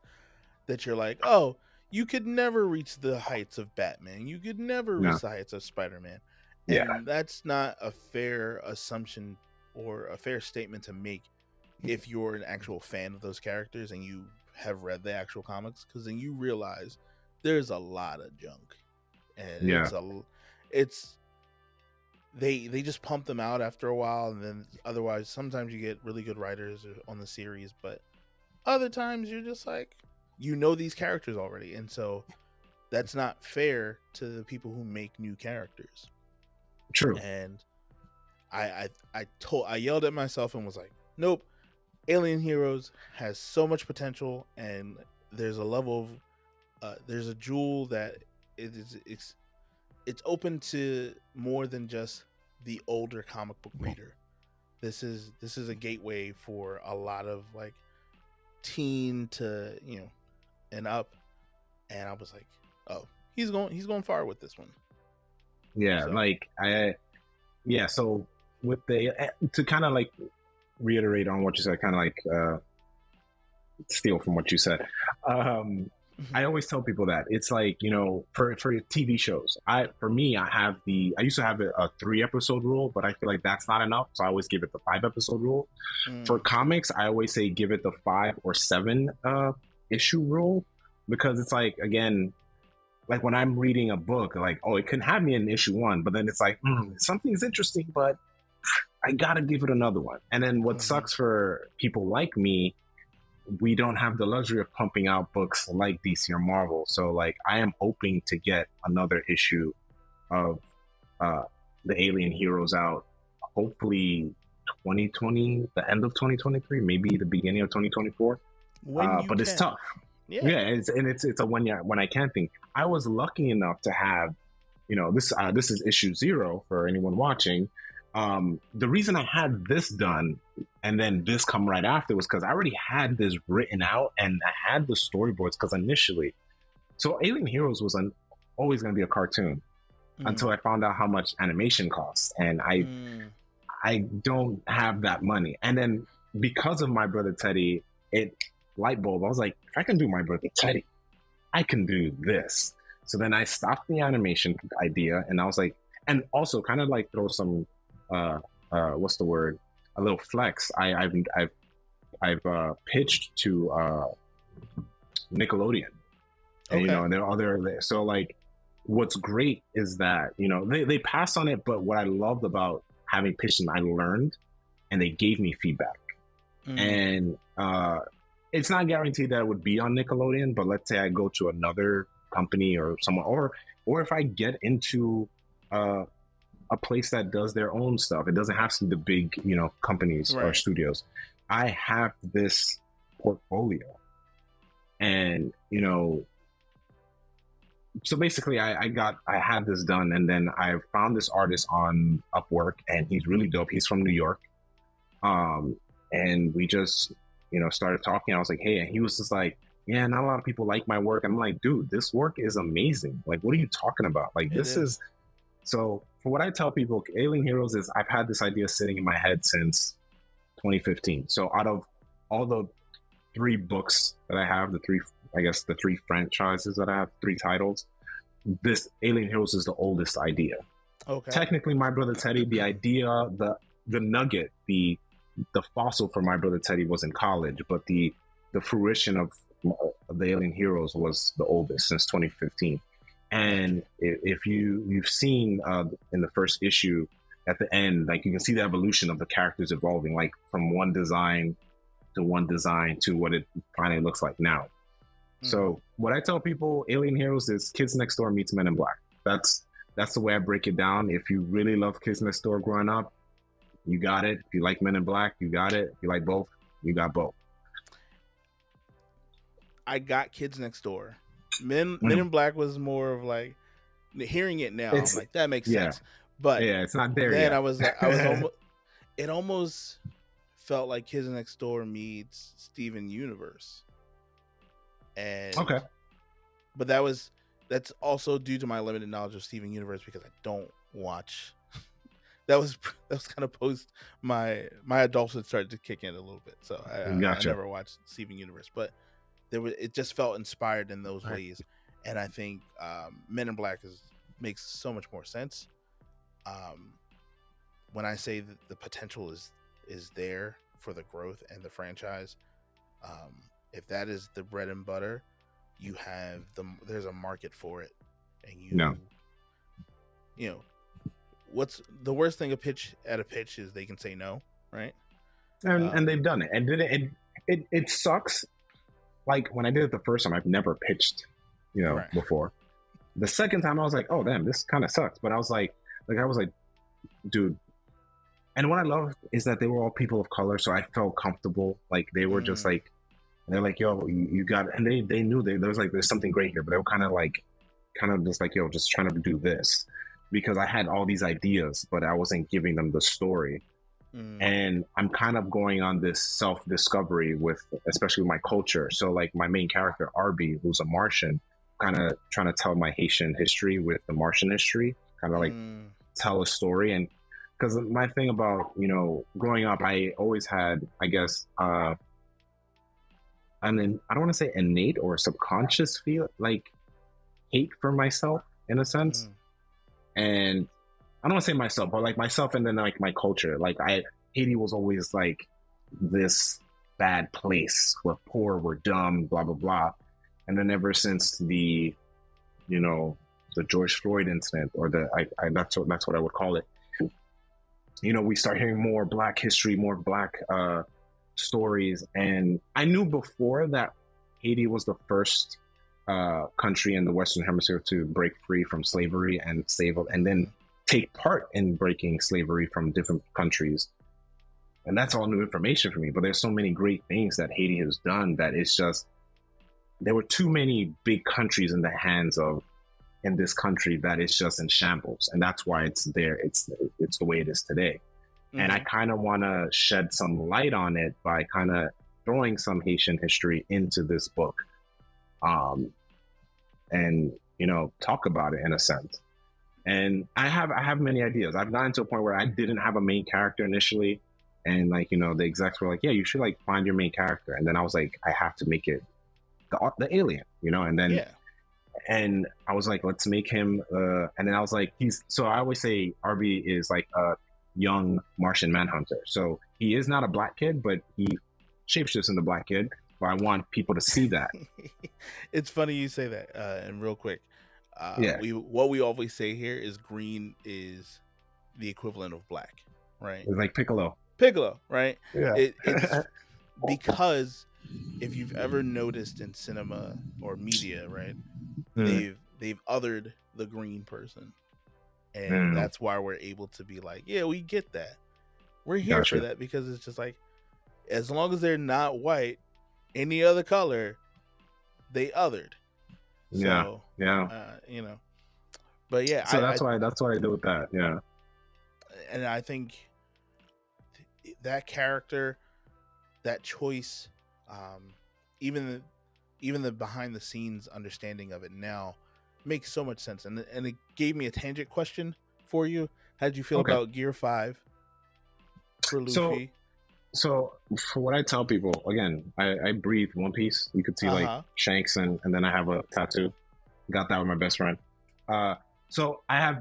that you're like, oh, you could never reach the heights of Batman, you could never No. reach the heights of Spider-Man. Yeah. And that's not a fair assumption or a fair statement to make if you're an actual fan of those characters and you have read the actual comics, because then you realize there's a lot of junk, and Yeah. it's they just pump them out after a while, and then otherwise sometimes you get really good writers on the series, but other times you're just like, these characters already, and so that's not fair to the people who make new characters. True. And I yelled at myself and was like, nope, Alien Heroes has so much potential, and there's a level of there's a jewel that it's open to more than just the older comic book reader. This is a gateway for a lot of like teen to and up, and I was like, oh, he's going far with this one. Yeah. So Like yeah. So with the to kind of like reiterate on what you said, kind of like steal from what you said. I always tell people that it's like, for TV shows, I used to have a 3-episode rule, but I feel like that's not enough, so I always give it the 5-episode rule. For comics, I always say give it the 5 or 7 issue rule, because it's like, again, like when I'm reading a book, like, oh, it can have me in issue 1, but then it's like, something's interesting, but I gotta give it another one. And then what sucks for people like me, we don't have the luxury of pumping out books like DC or Marvel. So like, I am hoping to get another issue of the Alien Heroes out, hopefully 2020, the end of 2023, maybe the beginning of 2024. But it's tough. Yeah, it's a when I can thing. I was lucky enough to have, this is issue 0 for anyone watching. The reason I had this done and then this come right after was because I already had this written out and I had the storyboards, because initially, so Alien Heroes was always going to be a cartoon until I found out how much animation costs, and I don't have that money. And then because of My Brother Teddy, it light bulb. I was like, if I can do My Brother Teddy, I can do this. So then I stopped the animation idea, and I was like, and also kind of like throw some what's the word? A little flex. I've pitched to Nickelodeon, and and there are other. So like, what's great is that they passed on it, but what I loved about having pitched them, I learned, and they gave me feedback, and it's not guaranteed that it would be on Nickelodeon, but let's say I go to another company or someone, or if I get into a place that does their own stuff. It doesn't have to be the big, companies or studios. I have this portfolio, and so basically, I had this done, and then I found this artist on Upwork, and he's really dope. He's from New York, and we just started talking. I was like, hey, and he was just like, yeah, not a lot of people like my work. I'm like, dude, this work is amazing. Like, what are you talking about? Like, this is. So for what I tell people, Alien Heroes is, I've had this idea sitting in my head since 2015. So out of all the 3 books that I have, the 3 franchises that I have, 3 titles, this Alien Heroes is the oldest idea. Okay. Technically, My Brother Teddy, the idea, the nugget, the fossil for My Brother Teddy was in college, but the fruition of the Alien Heroes was the oldest, since 2015. And if you've seen in the first issue, at the end, like, you can see the evolution of the characters evolving, like from one design to one design to what it finally looks like now. So what I tell people, Alien Heroes is Kids Next Door meets Men in Black. That's the way I break it down. If you really love Kids Next Door growing up, you got it. If you like Men in Black, you got it. If you like both, you got both. I got Kids Next Door. Men in Black was more of like, hearing it now, I'm like, that makes sense. But yeah, it's not there then yet. I was almost, it almost felt like Kids Next Door meets Steven Universe. And but that's also due to my limited knowledge of Steven Universe, because I don't watch. that was kind of post my adulthood started to kick in a little bit, so I never watched Steven Universe, but it just felt inspired in those ways, and I think Men in Black makes so much more sense. When I say that the potential is there for the growth and the franchise, if that is the bread and butter, you have there's a market for it, and you know what's the worst thing a pitch is they can say no, right? And they've done it, and it sucks. Like when I did it the first time, I've never pitched, before. The second time I was like, oh damn, this kind of sucks. But I was like, dude. And what I love is that they were all people of color, so I felt comfortable. Like they were just like, they're like, yo, you got it. And they knew there was like, there's something great here, but they were kind of just like, yo, just trying to do this, because I had all these ideas, but I wasn't giving them the story. And I'm kind of going on this self-discovery especially with my culture. So like my main character, Arby, who's a Martian, kind of trying to tell my Haitian history with the Martian history, kind of like tell a story. And because my thing about, growing up, I always had, I guess, I don't want to say innate or subconscious feel like hate for myself in a sense. And I don't want to say myself, but like myself, and then like my culture. Like Haiti was always like this bad place. We're poor, we're dumb, blah blah blah. And then ever since the George Floyd incident, or that's what I would call it. We start hearing more Black history, more Black stories, and I knew before that Haiti was the first country in the Western Hemisphere to break free from slavery and then take part in breaking slavery from different countries. And that's all new information for me. But there's so many great things that Haiti has done that it's just, there were too many big countries in the hands of in this country that it's just in shambles. And that's why it's there. It's the way it is today. And I kind of want to shed some light on it by kind of throwing some Haitian history into this book. And, talk about it in a sense. And I have many ideas. I've gotten to a point where I didn't have a main character initially. And like, the execs were like, yeah, you should like find your main character. And then I was like, I have to make it the alien, and then, and I was like, let's make him, and then I was like, so I always say RB is like a young Martian manhunter. So he is not a Black kid, but he shapeshifts into Black kid. But I want people to see that. It's funny you say that. And real quick, what we always say here is green is the equivalent of Black, right? It's like Piccolo, right? Yeah. It's because if you've ever noticed in cinema or media, right, they've othered the green person, and that's why we're able to be like, yeah, we get that, we're here for that, because it's just like, as long as they're not white, any other color, they othered. So, but yeah, so that's why I do with that. Yeah. And I think that character, that choice, even the behind the scenes understanding of it now makes so much sense. And it gave me a tangent question for you. How did you feel about Gear 5 for Luffy? So for what I tell people, again, I breathe One Piece. You could see like Shanks, and then I have a tattoo. Got that with my best friend. So I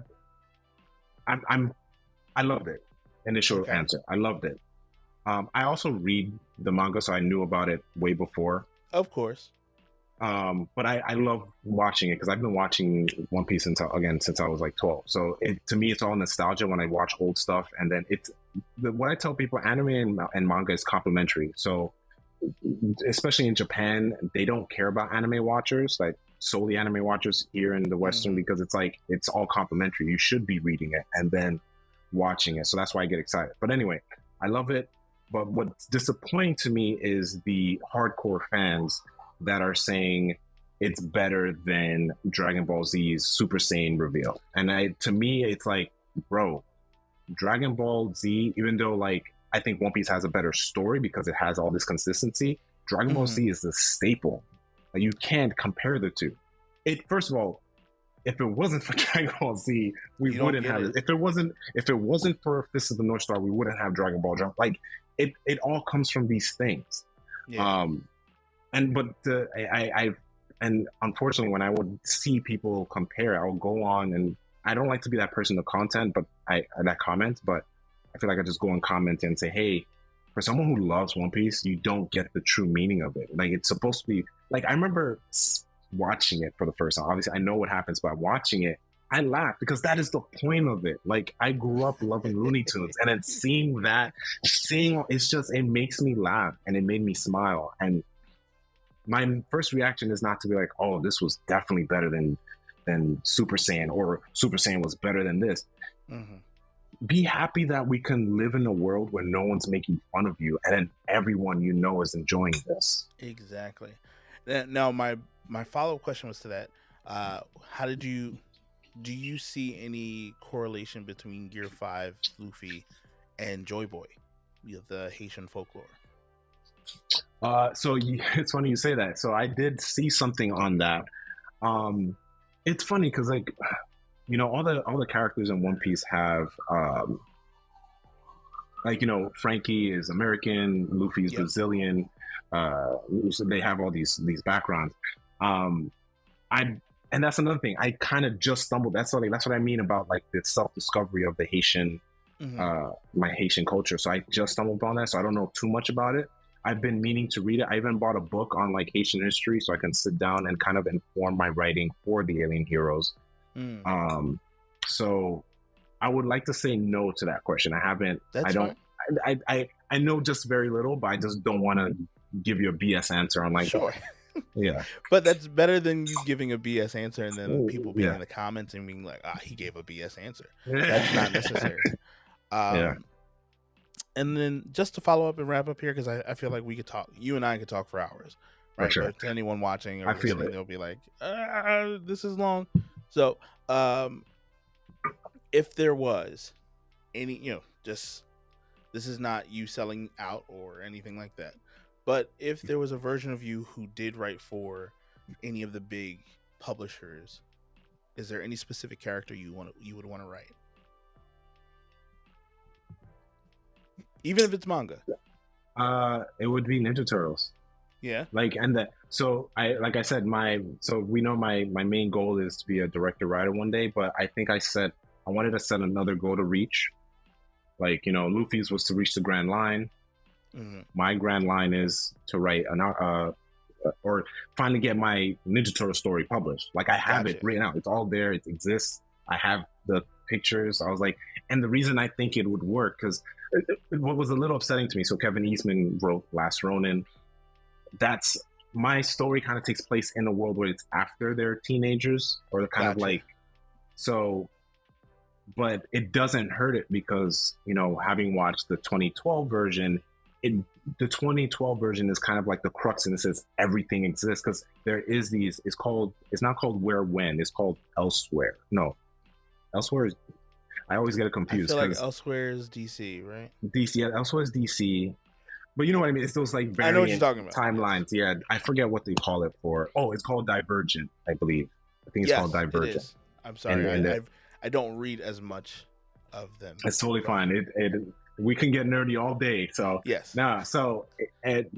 loved it. Initial answer. I loved it. I also read the manga, so I knew about it way before. Of course. But I love watching it because I've been watching One Piece since I was like 12. So to me, it's all nostalgia when I watch old stuff. And then what I tell people, anime and manga is complementary. So especially in Japan, they don't care about anime watchers, like solely anime watchers here in the Western, because it's like it's all complimentary. You should be reading it and then watching it. So that's why I get excited. But anyway, I love it. But what's disappointing to me is the hardcore fans that are saying it's better than Dragon Ball Z's Super Saiyan reveal. And to me, it's like, bro, Dragon Ball Z, even though like I think One Piece has a better story because it has all this consistency, Dragon Ball Z is the staple. Like, you can't compare the two. It first of all, if it wasn't for Dragon Ball Z, we wouldn't have it. If it wasn't for Fist of the North Star, we wouldn't have Dragon Ball Jump. Like it all comes from these things. Yeah. And unfortunately, when I would see people compare, I will go on, and I don't like to be that person to content, but that comment, but I feel like I just go and comment and say, hey, for someone who loves One Piece, you don't get the true meaning of it. Like, it's supposed to be like, I remember watching it for the first time. Obviously, I know what happens, by watching it, I laugh because that is the point of it. Like, I grew up loving Looney Tunes, and then seeing it's just, it makes me laugh and it made me smile. And my first reaction is not to be like, oh, this was definitely better than Super Saiyan, or Super Saiyan was better than this. Be happy that we can live in a world where no one's making fun of you, and then everyone you know is enjoying this. Exactly. Now, my follow-up question was to that. How do you see any correlation between Gear 5, Luffy, and Joy Boy, the Haitian folklore? So it's funny you say that. So I did see something on that. It's funny because, like, you know, all the characters in One Piece have, like, you know, Frankie is American, Luffy is Brazilian. So they have all these backgrounds. And that's another thing. I kind of just stumbled. That's what I mean about like the self-discovery of the Haitian, my Haitian culture. So I just stumbled on that. So I don't know too much about it. I've been meaning to read it. I even bought a book on like Haitian history so I can sit down and kind of inform my writing for the Alien Heroes. So I would like to say no to that question. I haven't. That's fine. I know just very little, but I just don't want to give you a BS answer on like. Sure. Yeah. But that's better than you giving a BS answer and then people being in the comments and being like, he gave a BS answer. That's not necessary. And then just to follow up and wrap up here, because I feel like we could talk, you and I could talk for hours, right? Sure. But to anyone watching or listening, they'll be like, this is long. So if there was any, just, this is not you selling out or anything like that, but if there was a version of you who did write for any of the big publishers, is there any specific character you would want to write? Even if it's manga. It would be Ninja Turtles. Yeah. Like, like I said, we know my main goal is to be a director writer one day, but I think I wanted to set another goal to reach. Like, Luffy's was to reach the Grand Line. My Grand Line is to write or finally get my Ninja Turtle story published. Like, I have it written out. It's all there. It exists. I have the pictures. I was like, and the reason I think it would work, because what was a little upsetting to me, so Kevin Eastman wrote Last Ronin. That's my story kind of takes place in a world where it's after they're teenagers, or kind of like, so, but it doesn't hurt it because, having watched the 2012 version, the 2012 version is kind of like the crux, and it says everything exists because there is these, it's not called Where When, it's called Elsewhere. No, Elsewhere is, I always get it confused. I feel like Elsewhere is DC, right? DC, yeah, Elsewhere is DC. But you know what I mean? It's those like variant, I know what you're talking about. Timelines. Yeah, I forget what they call it for. Oh, it's called Divergent, I believe. I think it's called Divergent. It is. I'm sorry, I don't read as much of them. It's totally fine. We can get nerdy all day. So yes. So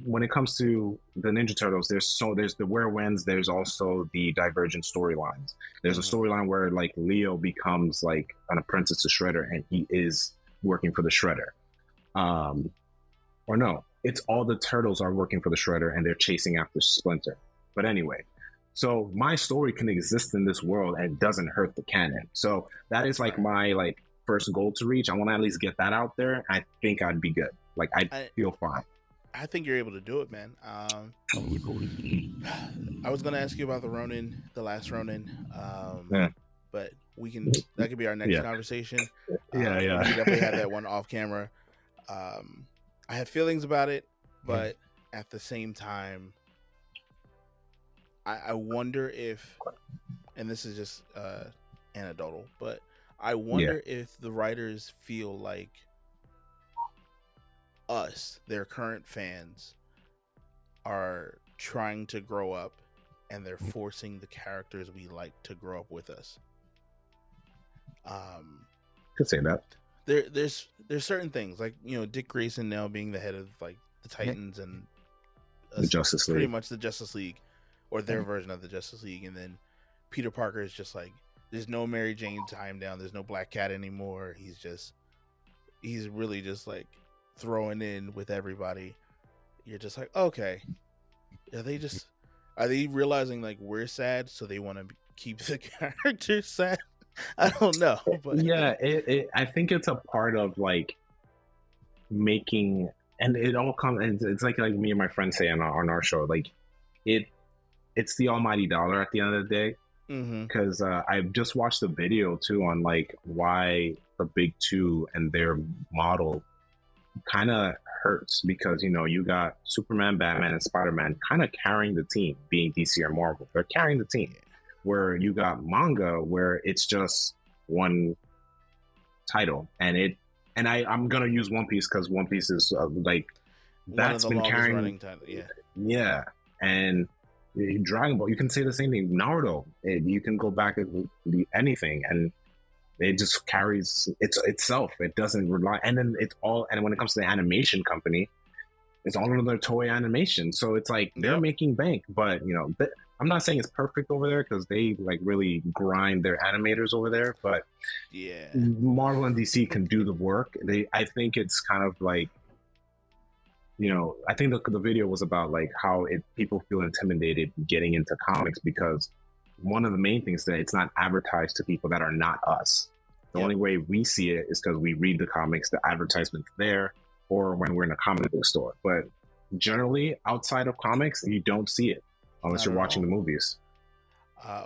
when it comes to the Ninja Turtles, there's the Where Whens, there's also the Divergent storylines. There's a storyline where like Leo becomes like an apprentice to Shredder, and he is working for the Shredder. Or no, it's all the turtles are working for the Shredder and they're chasing after Splinter. But anyway, so my story can exist in this world and it doesn't hurt the canon. So that is like my first goal to reach. I want to at least get that out there. I think I'd be good. Like, I'd feel fine. I think you're able to do it, man. I was gonna ask you about the Ronin, the last Ronin, Yeah, but we can that could be our next yeah, conversation. We can definitely have yeah. that one off camera. I have feelings about it, Mm. but at the same time, I wonder if, and this is just anecdotal, but I Yeah, wonder if the writers feel like us, their current fans, are trying to grow up and they're forcing the characters we like to grow up with us. could say that. There's certain things like, you know, Dick Grayson now being the head of like the Mhm. Titans and The Justice pretty League. much the Justice League or their version of the Justice League, and then Peter Parker is just like, there's no Mary Jane time down, there's no Black Cat anymore. He's really just like throwing in with everybody. You're just like, okay, are they realizing like we're sad, so they want to keep the characters sad? I don't know, but Yeah, I think it's a part of like making, and it all comes. It's like me and my friends say on our show, like it it's the almighty dollar at the end of the day. mm-hmm. Because I've just watched a video too on like why the big two and their model kind of hurts, because you got Superman, Batman, and Spider-Man kind of carrying the team, being DC or Marvel. They're carrying the team. Where you got manga where it's just one title, I'm gonna use One Piece because One Piece is like One of that's the been longest carrying. running titles. Yeah. Yeah, and Dragon Ball, you can say the same thing. Naruto, you can go back to anything, and it just carries itself. It doesn't rely, and then it's all. And when it comes to the animation company, it's all of their toy animation. So it's like they're Yep. making bank, but I'm not saying it's perfect over there because they like really grind their animators over there. But Yeah. Marvel and DC can do the work. I think it's kind of like, I think the video was about like how people feel intimidated getting into comics because one of the main things that it's not advertised to people that are not us. The Yep. only way we see it is because we read the comics, the advertisements there, or when we're in a comic book store. But generally, outside of comics, you don't see it unless Not you're at watching all. the movies.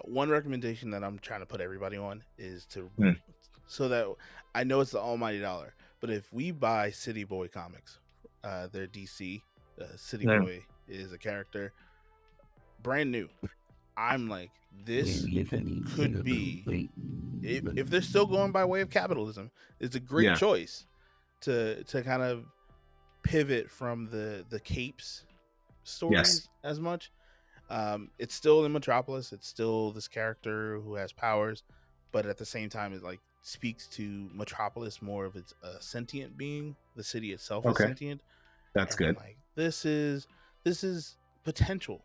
One recommendation that I'm trying to put everybody on is to, Mm. so that I know it's the almighty dollar, but if we buy City Boy comics, they're DC. City Yeah. Boy is a character, brand new. I'm like, this could be, if they're still going by way of capitalism, it's a great Yeah. choice to kind of pivot from the capes stories Yes. as much. It's still in Metropolis. It's still this character who has powers, but at the same time, it like speaks to Metropolis more of its sentient being. The city itself is Okay. sentient. That's And good. I'm like, this is potential,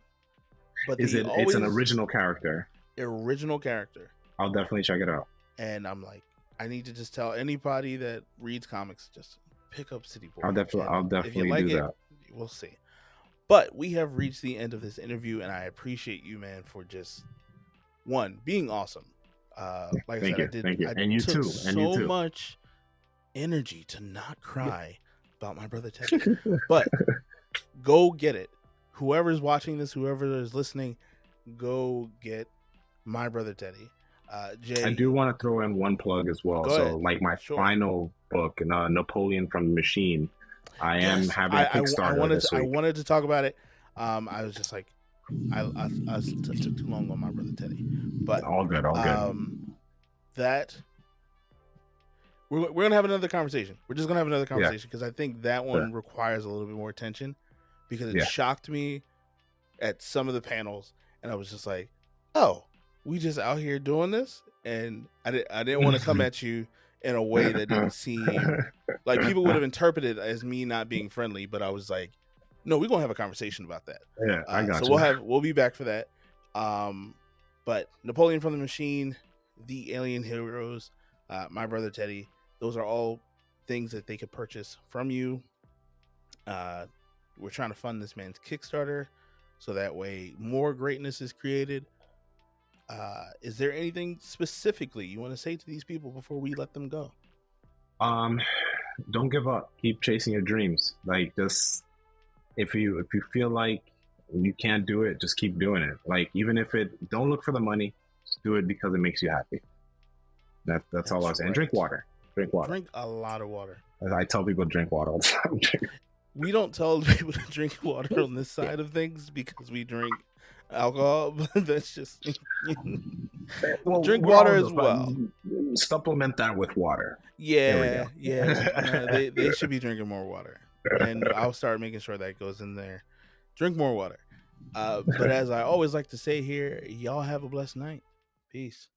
but Is they it? always It's an original character. original character. I'll definitely check it out. And I'm like, I need to just tell anybody that reads comics, just pick up City Boy. I'll And if definitely you like do it, that. we'll see. But we have reached the end of this interview, and I appreciate you, man, for just being awesome. Like Thank I said, you. Thank you. I And you took too. And you so too. much energy to not cry about my brother Teddy. But go get it. Whoever's watching this, whoever is listening, go get My Brother Teddy. Jay, I do want to throw in one plug as well. Go So, ahead. like my Sure. final book, Napoleon from the Machine, I am having a Kickstarter this week. I wanted to talk about it. I was just like, I took too long on My Brother Teddy, but All good. that we're gonna have another conversation. We're just gonna have another conversation because I think that one requires a little bit more attention because it shocked me at some of the panels, and I was just like, oh, we just out here doing this, and I didn't want to come at you in a way that didn't seem like people would have interpreted as me not being friendly, but I was like, no, we're gonna have a conversation about that. Yeah, I got so you. we'll be back for that. But Napoleon from the Machine, the Alien Heroes, My Brother Teddy, those are all things that they could purchase from you. We're trying to fund this man's Kickstarter so that way more greatness is created. Is there anything specifically you want to say to these people before we let them go? Don't give up. Keep chasing your dreams. Like, just if you feel like you can't do it, just keep doing it. Like even if it don't look for the money, just do it because it makes you happy. That's all I That's was saying. Drink right. water. Drink water. Drink a lot of water. I tell people drink water all the time. We don't tell people to drink water on this side of things because we drink alcohol, but that's just Well, drink we're all water in as well. supplement that with water. There we Yeah, go. yeah. No, they should be drinking more water, and I'll start making sure that goes in there. Drink more water. But as I always like to say here, y'all have a blessed night. Peace.